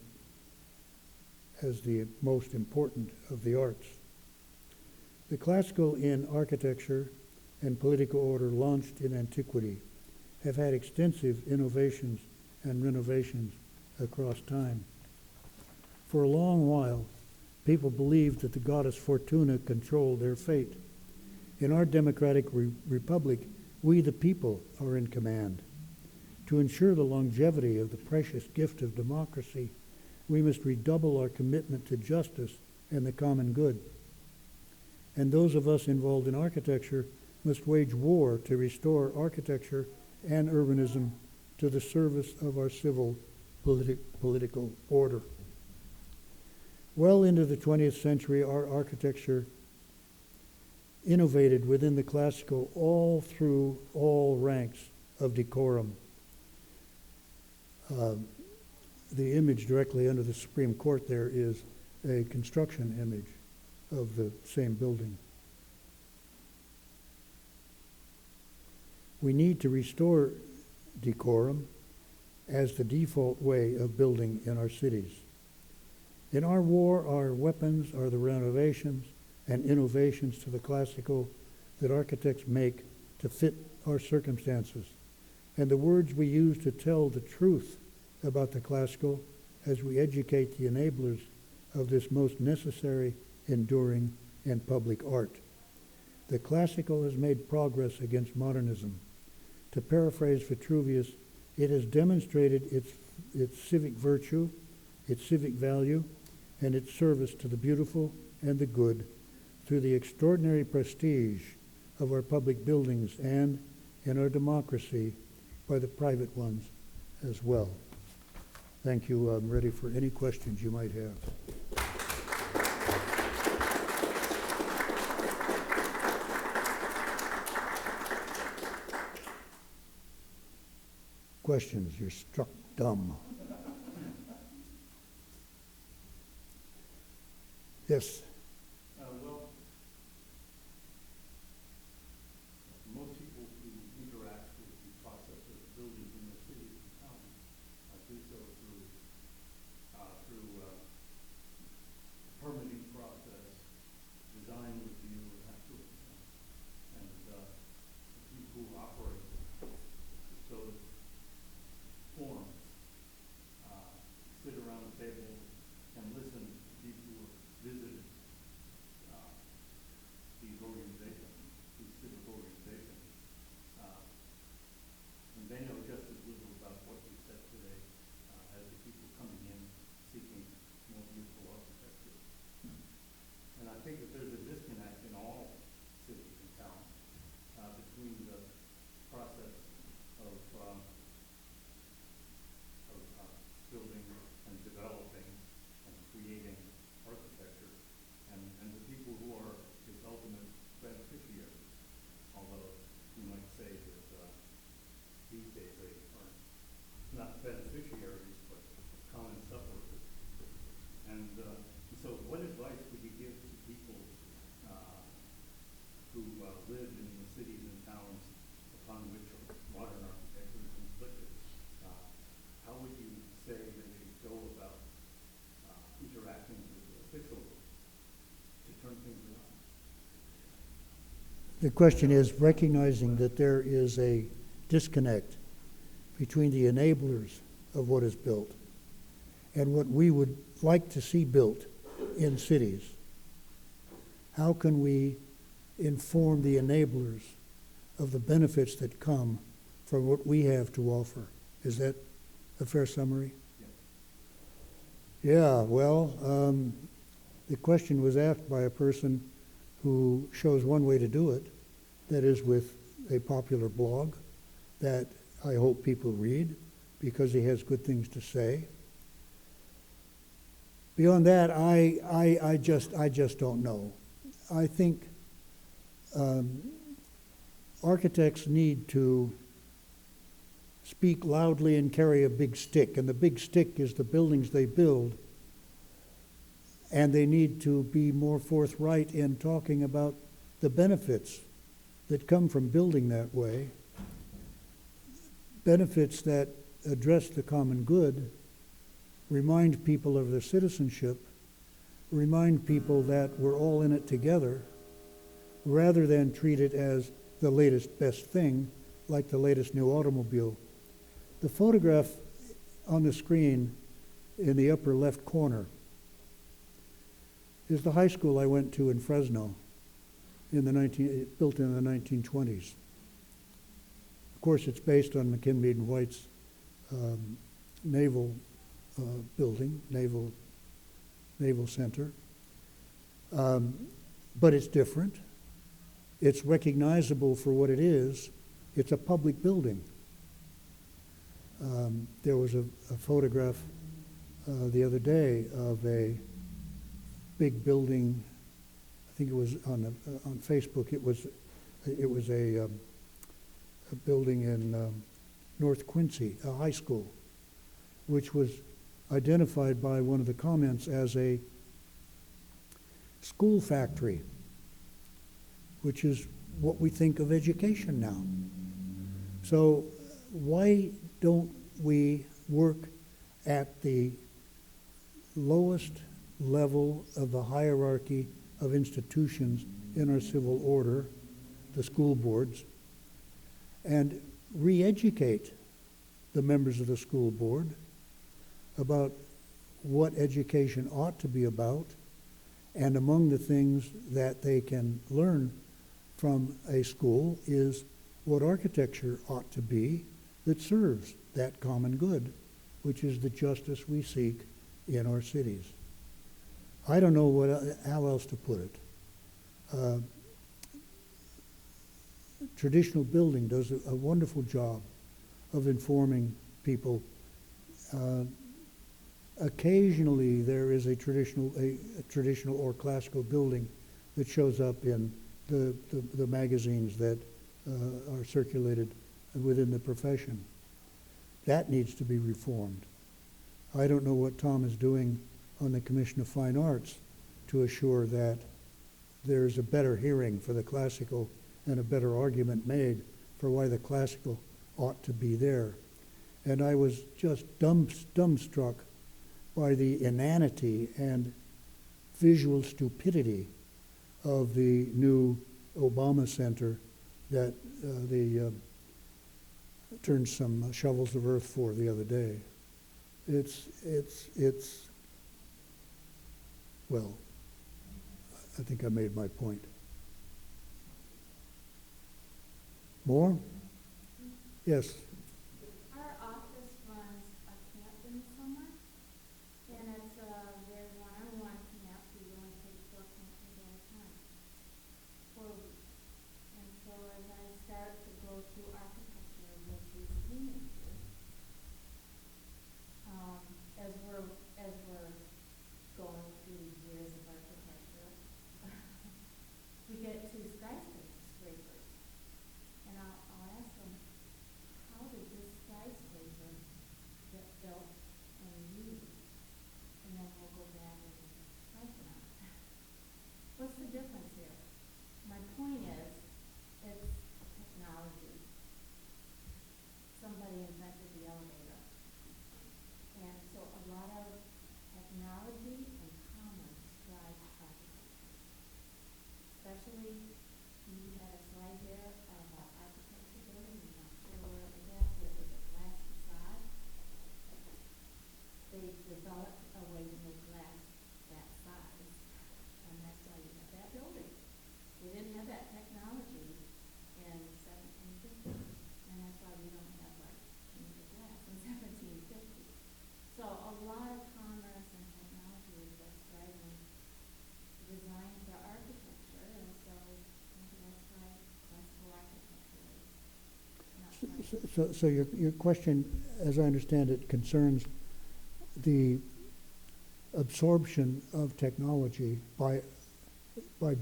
as the most important of the arts. The classical in architecture and political order launched in antiquity have had extensive innovations and renovations across time. For a long while, people believed that the goddess Fortuna controlled their fate. In our democratic republic, we the people are in command. To ensure the longevity of the precious gift of democracy, we must redouble our commitment to justice and the common good. And those of us involved in architecture must wage war to restore architecture and urbanism to the service of our civil political order. Well into the 20th century, our architecture innovated within the classical all through all ranks of decorum. The image directly under the Supreme Court there is a construction image of the same building. We need to restore decorum as the default way of building in our cities. In our war, our weapons are the renovations and innovations to the classical that architects make to fit our circumstances, and the words we use to tell the truth about the classical as we educate the enablers of this most necessary, enduring, and public art. The classical has made progress against modernism. To paraphrase Vitruvius, It has demonstrated its civic virtue, its civic value, and its service to the beautiful and the good through the extraordinary prestige of our public buildings and, in our democracy, by the private ones as well. Thank you. I'm ready for any questions you might have. Questions? You're struck dumb. Yes. Well, most people who interact with the process of building in the cities and towns do so through the permitting process, design review, and that sort of thing. And the people who operate those forums sit around the table and listen to people who have visited these organizations, these civic organizations. And they know just as little about what you said today as the people coming in seeking more beautiful architecture. And I think that there's a disconnect in all cities and towns between the process of building and developing and creating architecture and the people who are its ultimate beneficiaries. Although you might say that these days they are not beneficiaries but common sufferers. And so what advice would you give to people who live in the cities and towns upon which modern architecture is inflicted? How would you say they should go about interacting with officials to turn things around? The question is recognizing that there is a disconnect between the enablers of what is built and what we would like to see built in cities. How can we inform the enablers of the benefits that come from what we have to offer? Is that a fair summary? Yeah, well, the question was asked by a person who shows one way to do it, that is with a popular blog that I hope people read because he has good things to say. Beyond that, I just don't know. I think architects need to speak loudly and carry a big stick, and the big stick is the buildings they build, and they need to be more forthright in talking about the benefits that come from building that way, benefits that address the common good, remind people of their citizenship, remind people that we're all in it together, rather than treat it as the latest best thing, like the latest new automobile. The photograph on the screen in the upper left corner is the high school I went to in Fresno, built in the 1920s. Of course, it's based on McKinley and White's naval building, naval center. But it's different. It's recognizable for what it is. It's a public building. There was a photograph the other day of a big building. I think it was on Facebook. It was a building in North Quincy, a high school, which was identified by one of the comments as a school factory, which is what we think of education now. So why don't we work at the lowest level of the hierarchy of institutions in our civil order, the school boards, and re-educate the members of the school board about what education ought to be about, and among the things that they can learn from a school is what architecture ought to be, that serves that common good, which is the justice we seek in our cities. I don't know how else to put it. Traditional building does a wonderful job of informing people. Occasionally there is a traditional or classical building that shows up in the magazines that are circulated within the profession. That needs to be reformed. I don't know what Tom is doing on the Commission of Fine Arts to assure that there's a better hearing for the classical and a better argument made for why the classical ought to be there. And I was just dumbstruck by the inanity and visual stupidity of the new Obama Center that they turned some shovels of earth for the other day. Well, I think I made my point. More? Yes. Our office runs a camp in the summer, and it's a very one-on-one camp. We only take 4 campers at a time, 4 weeks. And so as I start to go through architecture with these teenagers, as we're going through these years of architecture, we get to skyscrapers. And I'll ask them, how did this skyscraper get built and used? And then we'll go back and question on it. What's the difference here? My point is, it's technology. Somebody invented the elevator. And so a lot of technology and commerce drive architecture. Especially, you had a slide there of an architecture building, I'm not sure where it was at, but it was a glass facade. They developed a way to make glass that size, and that's why you have that building. They didn't have that technology in 1750, and that's why we don't have like panes of glass in 1750. So a lot of commerce and technology is what's driving the design for architecture, and so maybe that's why classical architecture is not So your question, as I understand it, concerns the absorption of technology by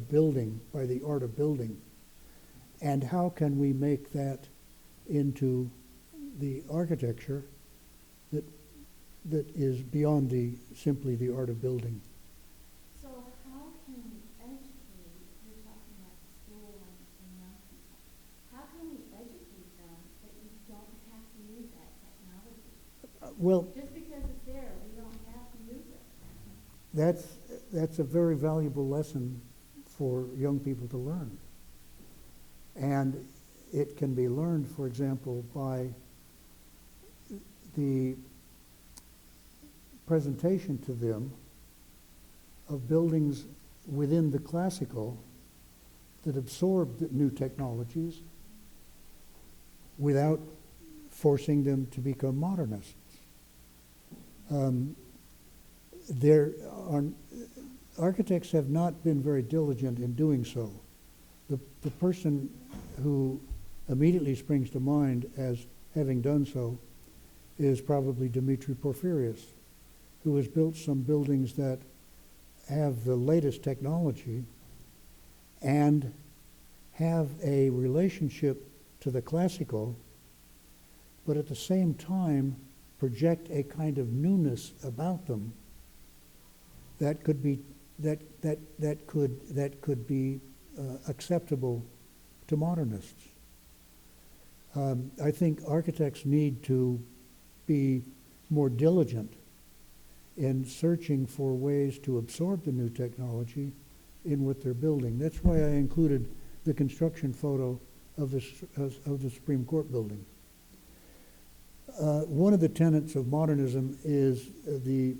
building, by the art of building, and how can we make that into the architecture that is beyond simply the art of building. So how can we educate, you're talking about the school and young people, how can we educate them that you don't have to use that technology? Well, Just because it's there, we don't have to use it. that's a very valuable lesson for young people to learn. And it can be learned, for example, by the presentation to them of buildings within the classical that absorb the new technologies without forcing them to become modernists. Architects have not been very diligent in doing so. The person who immediately springs to mind as having done so is probably Dmitri Porphyrius, who has built some buildings that have the latest technology and have a relationship to the classical, but at the same time project a kind of newness about them that could be acceptable to modernists. I think architects need to be more diligent in searching for ways to absorb the new technology in what they're building. That's why I included the construction photo of the Supreme Court building. One of the tenets of modernism is the,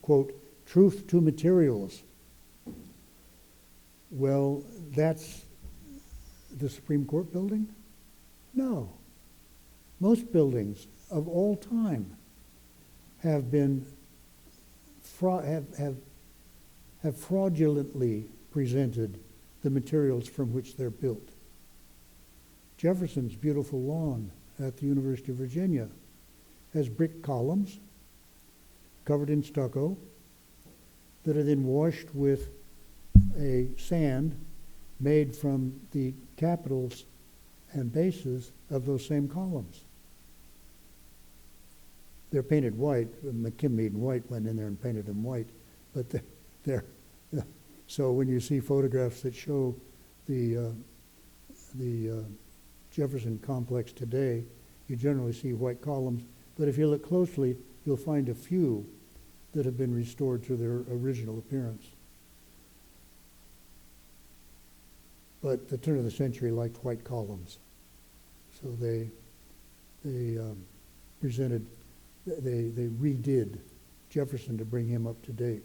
quote, truth to materials. Well, that's the Supreme Court building? No. Most buildings of all time have been have fraudulently presented the materials from which they're built. Jefferson's beautiful lawn at the University of Virginia has brick columns covered in stucco that are then washed with a sand made from the capitals and bases of those same columns. They're painted white. McKinley and White went in there and painted them white, but they're so when you see photographs that show the Jefferson complex today, you generally see white columns. But if you look closely, you'll find a few that have been restored to their original appearance. But the turn of the century liked white columns, so they redid Jefferson to bring him up to date.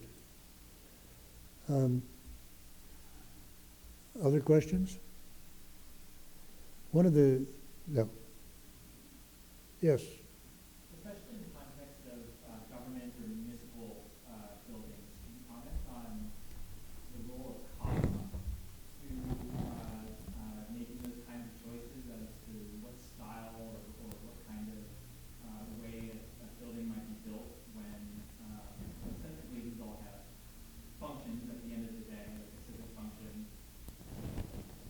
Other questions? One of the, no. Yes. Especially in the context of government or municipal buildings, can you comment on the role of cost to making those kinds of choices as to what style or what kind of way a building might be built when ostensibly these all have functions at the end of the day, like a civic function?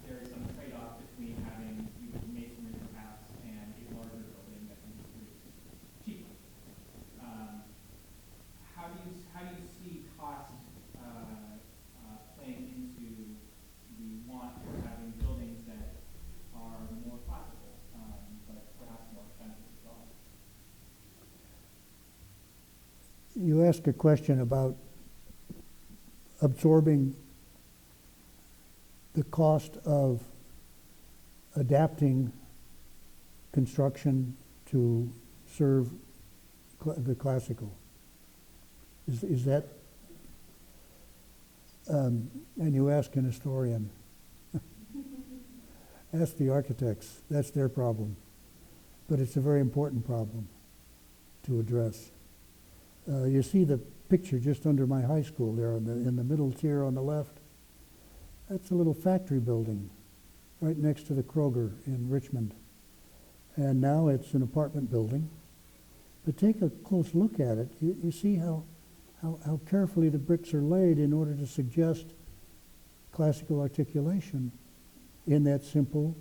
There is some trade-off between having masonry perhaps and a larger building that can be produced cheaper. How do you see cost playing into the want for having buildings that are more classical, but perhaps more expensive as well? You asked a question about absorbing the cost of adapting construction to serve the classical. Is that, and you ask an historian. Ask the architects, that's their problem. But it's a very important problem to address. You see the picture just under my high school there in the middle tier on the left. That's a little factory building right next to the Kroger in Richmond. And now it's an apartment building. But take a close look at it. You see how carefully the bricks are laid in order to suggest classical articulation in that simple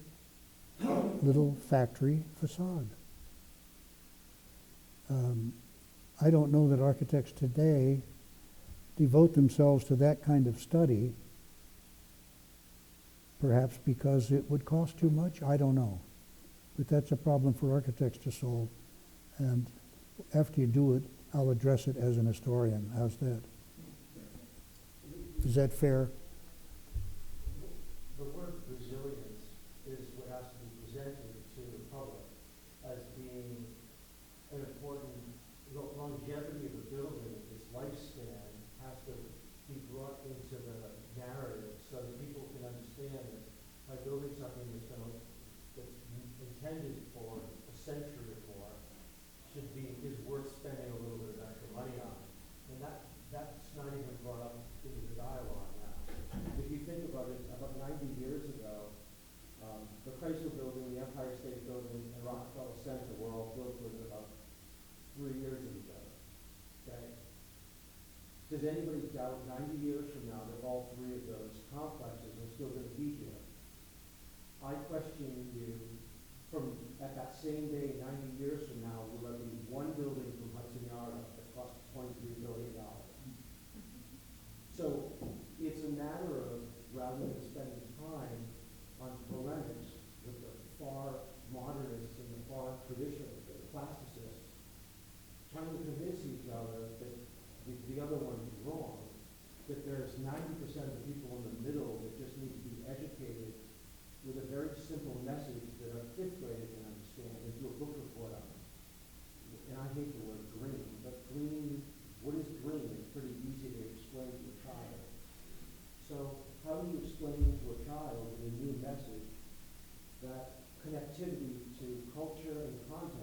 little factory facade. I don't know that architects today devote themselves to that kind of study, perhaps because it would cost too much. I don't know. But that's a problem for architects to solve. And after you do it, I'll address it as an historian. How's that? Is that fair? The word resilience is what has to be presented to the public as being an important longevity of a building. Its lifespan has to be brought into the narrative so that people can understand that by building something that's intended for a century or more is worth spending a little bit of extra money on. And that's not even brought up into the dialogue now. If you think about it, about 90 years ago, the Chrysler Building, the Empire State Building, and Rockefeller Center were all built within about 3 years of each other. Okay? Does anybody doubt 90 years from now that all three of those complexes are still going to be here? I question you from at that same day, 90 years from now, will there be one building from Hudson Yards that costs $23 billion? So it's a matter of, rather than spending time on polemics with the far modernists and the far traditional, the classicists, trying to convince each other that the other one's wrong, that there's 90% of the people in the middle that just need to be educated with a very simple message that a fifth grader can understand and do a book report on. And I hate the word green, but green, what is green? It's pretty easy to explain to a child. So how do you explain to a child with a new message that connectivity to culture and context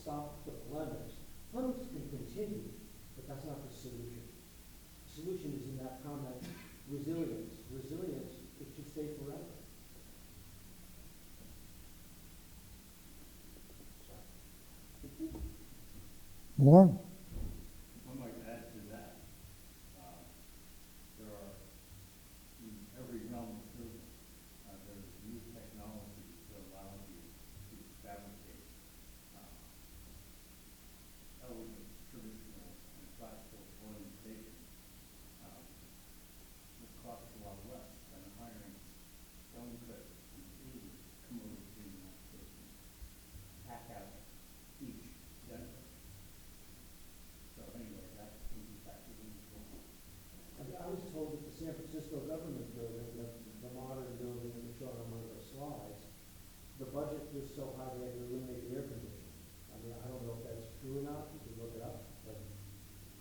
stop the polemics. Polemics can continue, but that's not the solution. The solution is in that comment, resilience. Resilience, it should stay forever. More? I might add to that, there are, in every realm of building, there's new technology that allows you to fabricate elegant, traditional, and classical ornamentation. It costs a lot less than hiring stone cutters and pavers to come over to the United States and hack out each dental. So anyway, that can be factored in as well. I was told that the San Francisco government building, the modern building that was shown on one of the slides, the budget was so high they had to eliminate the air conditioning. I mean, I don't know if that's true or not, you can look it up, but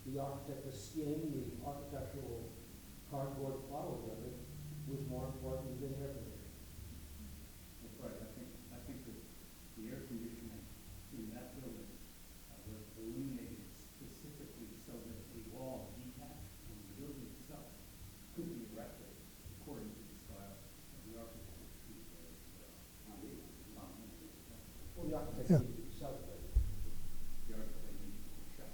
the skin, the architectural cardboard bottle building was more important than air conditioning. That's right. I think that the air conditioning in that building was eliminated specifically so that the wall detached from the building itself could be erected according to the style of the architect who was on the Well, the architect Yeah. needed to be celebrated. the architect needed to show.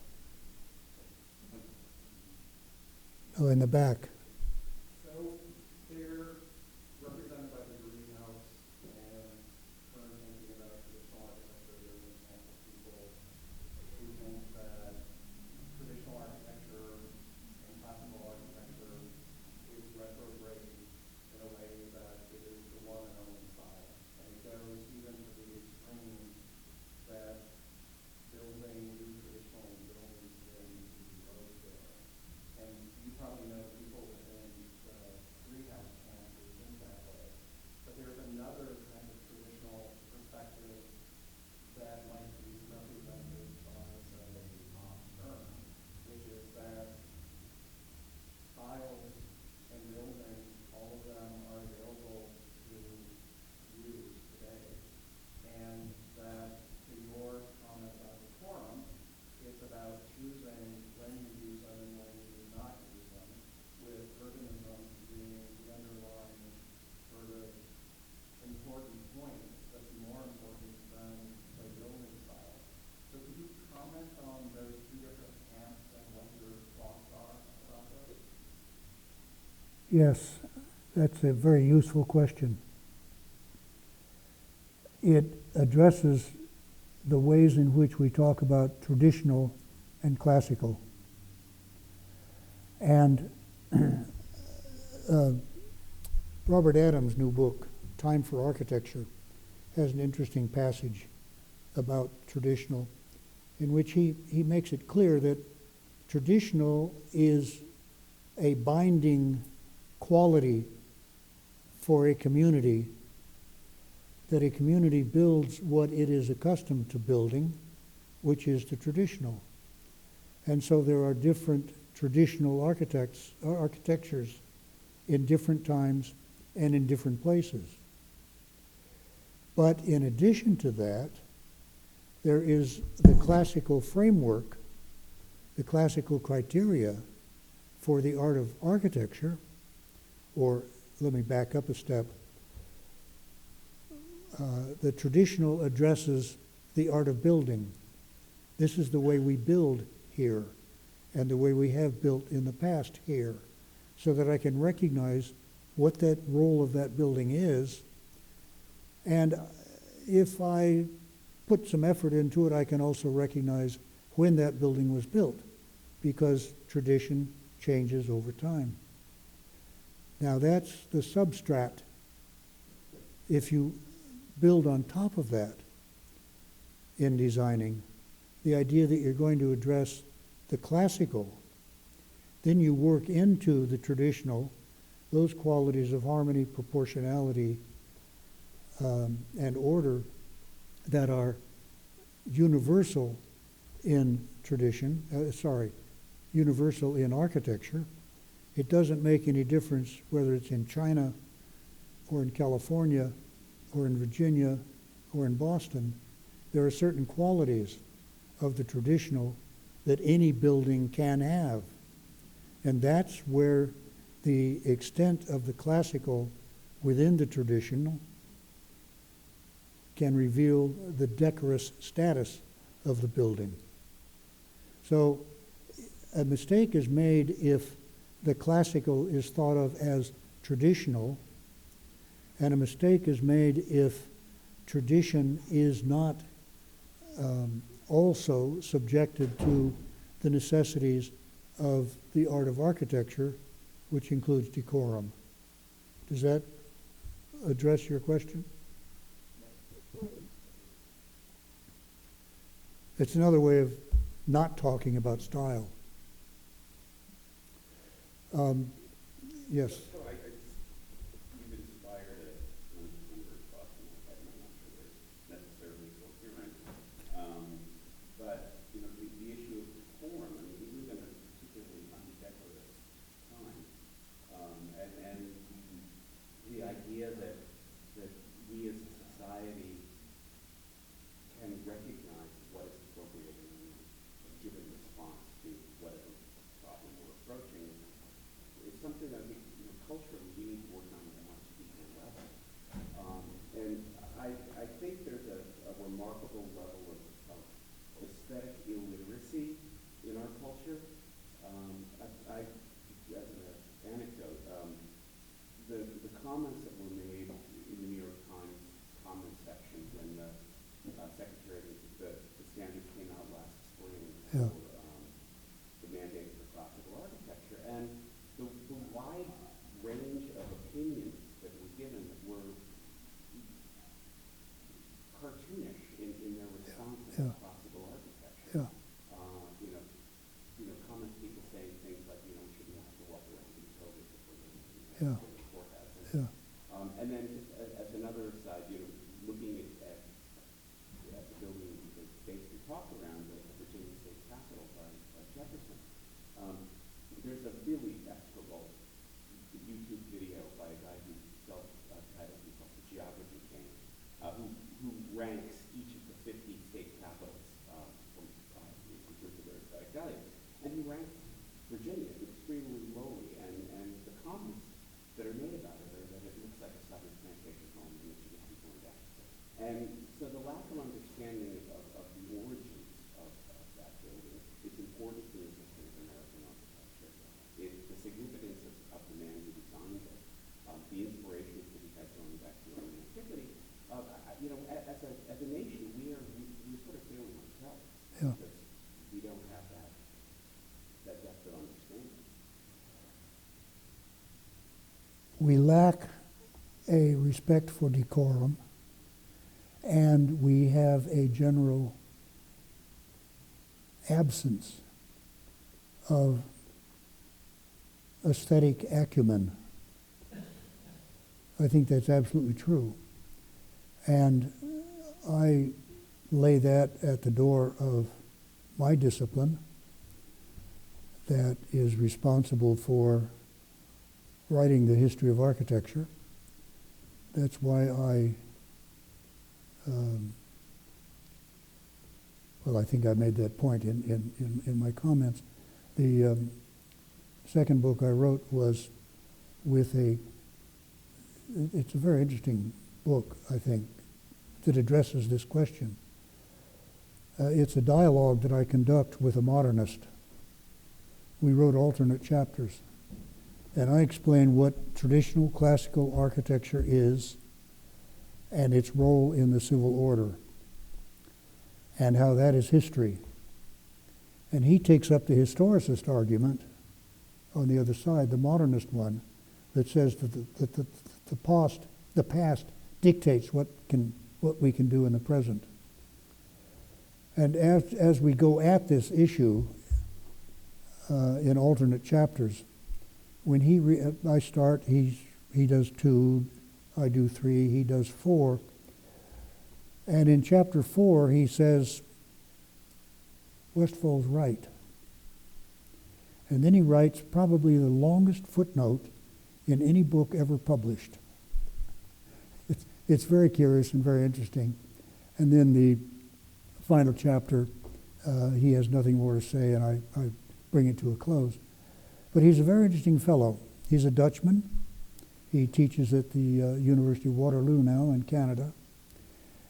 Oh, in the back. So they're represented by the greenhouse and current thinking about traditional architecture. There's an example of people who think that traditional architecture and classical architecture is retrograde in a way that it is the one and only style. And it goes even to the extreme that building new traditional buildings today need to be road-built. And you probably know people within the greenhouse camp who think that way. But there's another kind of traditional perspective that might be represented by, say, Stern, which is that styles and buildings, all of them are available to use today. And that to your comment about the forum, it's about choosing when you use them and when you do not use them, with urbanism being the underlying sort of important point that's more important than the building style. So could you comment on those two different camps and what your thoughts are about those? Yes, that's a very useful question. It addresses the ways in which we talk about traditional and classical. And Robert Adams' new book, Time for Architecture, has an interesting passage about traditional, in which he makes it clear that traditional is a binding quality for a community, that a community builds what it is accustomed to building, which is the traditional. And so there are different traditional architectures in different times and in different places. But in addition to that, there is the classical framework, the classical criteria for the art of architecture, or let me back up a step. The traditional addresses the art of building. This is the way we build here, and the way we have built in the past here, so that I can recognize what that role of that building is. And if I put some effort into it, I can also recognize when that building was built, because tradition changes over time. Now that's the substrat. If you build on top of that in designing, the idea that you're going to address the classical, then you work into the traditional those qualities of harmony, proportionality, and order that are universal in tradition, universal in architecture. It doesn't make any difference whether it's in China or in California or in Virginia or in Boston. There are certain qualities of the traditional that any building can have. And that's where the extent of the classical within the traditional can reveal the decorous status of the building. So a mistake is made if the classical is thought of as traditional, and a mistake is made if tradition is not also subjected to the necessities of the art of architecture, which includes decorum. Does that address your question? It's another way of not talking about style. Yes. So you've inspired a younger thought, I'm not sure there's necessarily coherent. But the issue of decorum, I mean, we live in a particularly undecorative time, and the idea that we as a society can recognize what is appropriate in a given response to whatever problem we're approaching is something that we, culturally, we need to work on at a much deeper level. And I think there's a remarkable level of aesthetic illiteracy in our culture. As an anecdote, the comments that were made in the New York Times comment section when the Secretary of the standards came out last spring Yeah. for the mandate for classical architecture, and the wide range of opinions that were given were cartoonish in their response to Yeah. classical architecture. Yeah. Comments, people saying things like, we shouldn't have to walk around these buildings before Yeah. the courthouse. Yeah. And then just as another side, looking at the building, the space we talked around, the Virginia State Capitol by Jefferson, there's a really execrable YouTube video by a guy who self-titled himself the Geography King, who ranks each of the 50 state capitals in terms of their aesthetic value. And he ranks Virginia extremely lowly, and the comments that are made about it are that it looks like a southern plantation home in which you get people in debt. And so the lack of understanding of the origins of that building, its importance in the history of American architecture, the significance of the man who designed it, the inspirations that he had going back to early antiquity. As a nation, we're sort of failing ourselves Yeah. because we don't have that depth of understanding. We lack a respect for decorum, and we have a general absence of aesthetic acumen. I think that's absolutely true. And I lay that at the door of my discipline that is responsible for writing the history of architecture. That's why I think I made that point in my comments. The second book I wrote was it's a very interesting book, I think, that addresses this question. It's a dialogue that I conduct with a modernist. We wrote alternate chapters. And I explain what traditional classical architecture is and its role in the civil order and how that is history. And he takes up the historicist argument on the other side, the modernist one, that says that the past dictates what we can do in the present. And as we go at this issue in alternate chapters, when I start, he does 2, I do 3, he does 4. And in chapter 4, he says, Westfall's right. And then he writes probably the longest footnote in any book ever published. It's very curious and very interesting. And then the final chapter He has nothing more to say, and I bring it to a close. But he's a very interesting fellow. He's a Dutchman. He teaches at the University of Waterloo now in Canada.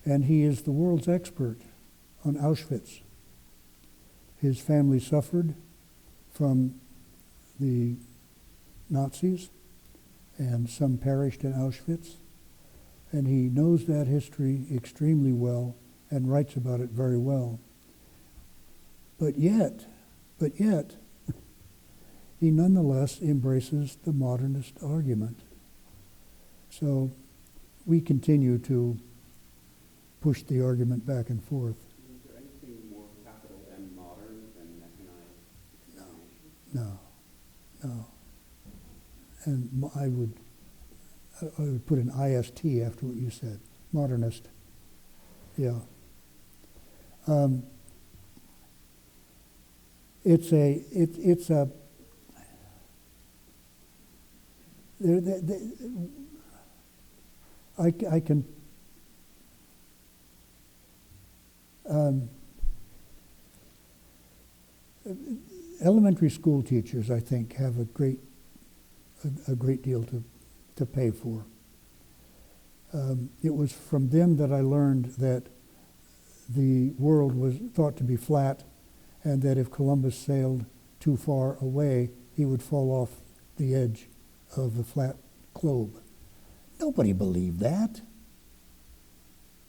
And he is the world's expert on Auschwitz. His family suffered from the Nazis, and some perished in Auschwitz. And he knows that history extremely well and writes about it very well. But yet, he nonetheless embraces the modernist argument. So we continue to push the argument back and forth. Is there anything more capital M modern than mechanized examination? No. And I would put an IST after what you said, modernist. Yeah. It's a I can elementary school teachers, I think, have a great deal to pay for. It was from them that I learned that the world was thought to be flat, and that if Columbus sailed too far away, he would fall off the edge of the flat globe. Nobody believed that.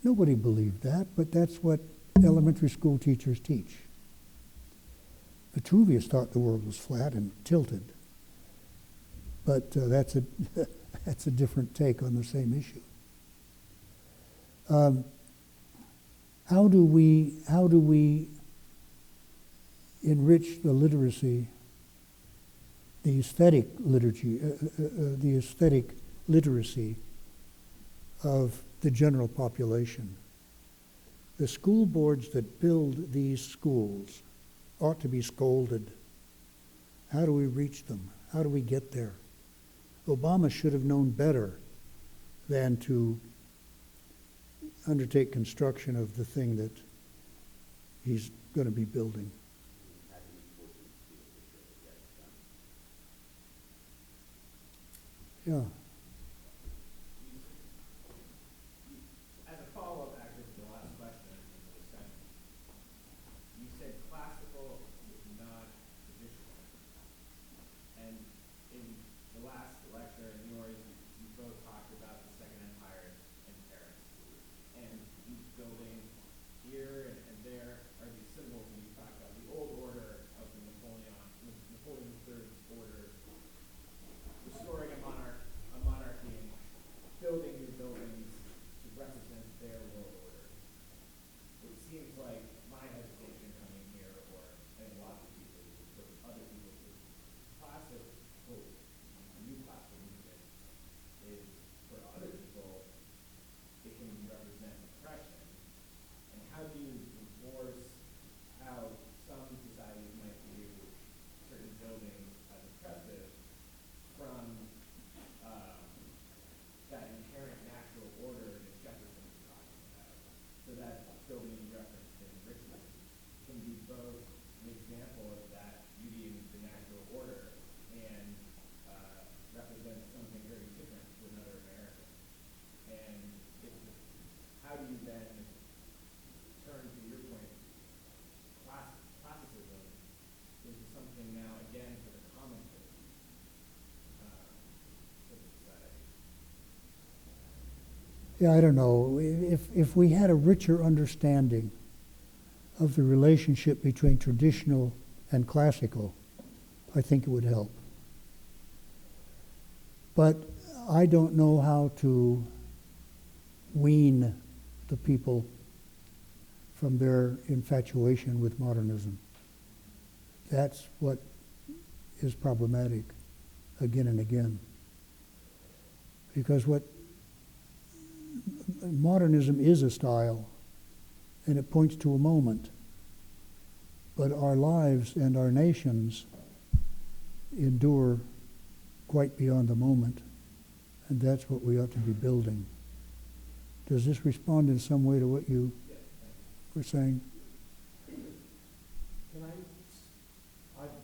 Nobody believed that, but that's what elementary school teachers teach. Vitruvius thought the world was flat and tilted, but that's a different take on the same issue. How do we enrich the literacy, the aesthetic literacy of the general population? The school boards that build these schools ought to be scolded. How do we reach them? How do we get there? Obama should have known better than to undertake construction of the thing that he's going to be building. Yeah. As a follow-up, actually, to the last question in the discussion, you said classical is not traditional. And in the last lecture and yours, you both talked about the Second Empire in Paris. And each building here and there are these symbols, and you talked about the old order of the Napoleon III's order, restoring a monarchy and building new buildings to represent their world order. It seems like my hesitation coming here, or I think lots of people, for other people, classic hope, new classical movement is, for other people, it can represent oppression. And how do you divorce how some societies might view certain buildings as oppressive from that inherent natural order that Jefferson was talking about? So that building you referenced in Richmond can be both an example of that beauty in the natural order and represent something very different to another American. And how do you then turn, to your point, classicism into something now, again, for the common good for the society? Yeah, I don't know. If we had a richer understanding of the relationship between traditional and classical, I think it would help. But I don't know how to wean the people from their infatuation with modernism. That's what is problematic again and again. Because what modernism is a style, and it points to a moment. But our lives and our nations endure quite beyond the moment, and that's what we ought to be building. Does this respond in some way to what you were saying?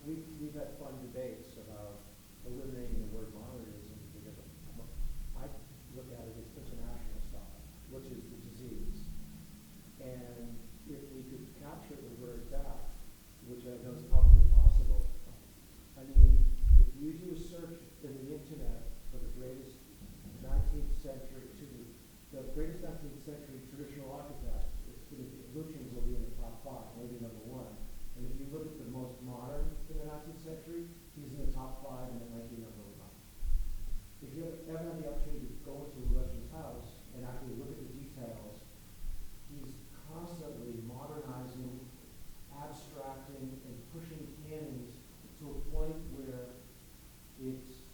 we've had fun debates about eliminating the word modernism because I look at it as international style, which is the disease. And if we could capture the word back, which I know is probably impossible, I mean, if you do a search in the internet for the greatest 19th century the greatest 19th century traditional architect, it's going to be, Bulfinch will be in the top 5, maybe number 1. And if you look at the most modern in the 19th century, he's in the top 5 and it might be number 1. If you ever have the opportunity to go into a Russian's house and actually look at the details, he's constantly modernizing, abstracting, and pushing cannons to a point where it's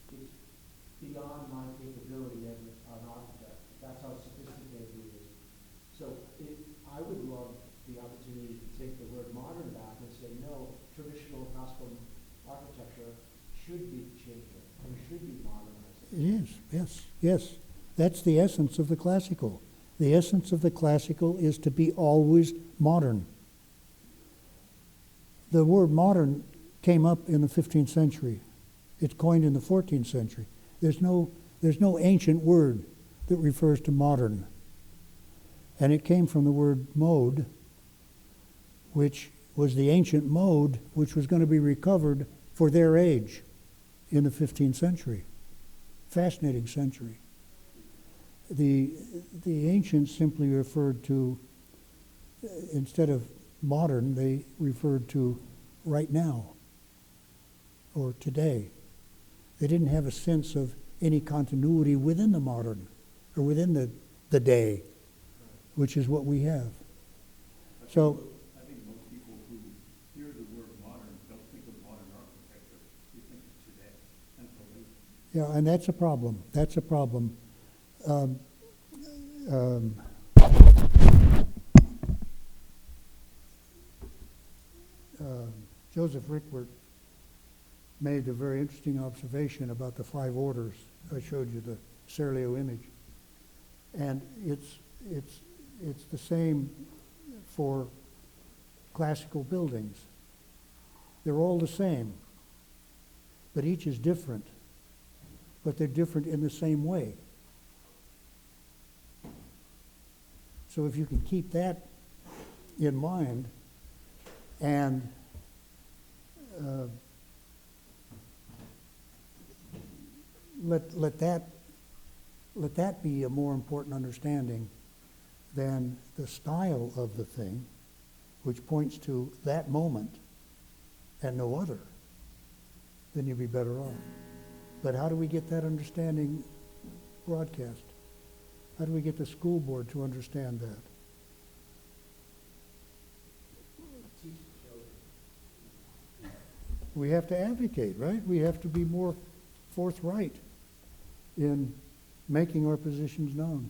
beyond my capability as an architect. That's how sophisticated he is. So I would love the opportunity to take the word modern back and say, no, traditional classical architecture should be changing and should be modernizing. Yes. That's the essence of the classical. The essence of the classical is to be always modern. The word modern came up in the 15th century. It's coined in the 14th century. There's no ancient word that refers to modern. And it came from the word mode, which was the ancient mode which was going to be recovered for their age in the 15th century. Fascinating century. The ancients simply referred to, instead of modern, they referred to right now or today. They didn't have a sense of any continuity within the modern or within the day, which is what we have. So I think most people who hear the word modern don't think of modern architecture. They think of today and police. yeah, and that's a problem. That's a problem. Joseph Rickwert made a very interesting observation about the 5 orders. I showed you the Serlio image. And it's the same for classical buildings. They're all the same, but each is different. But they're different in the same way. So if you can keep that in mind and let that be a more important understanding than the style of the thing, which points to that moment and no other, then you'll be better off. But how do we get that understanding broadcast? How do we get the school board to understand that? We have to advocate, right? We have to be more forthright in making our positions known.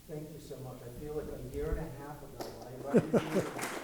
Thank you so much. I feel like a year and a half ago, I invited you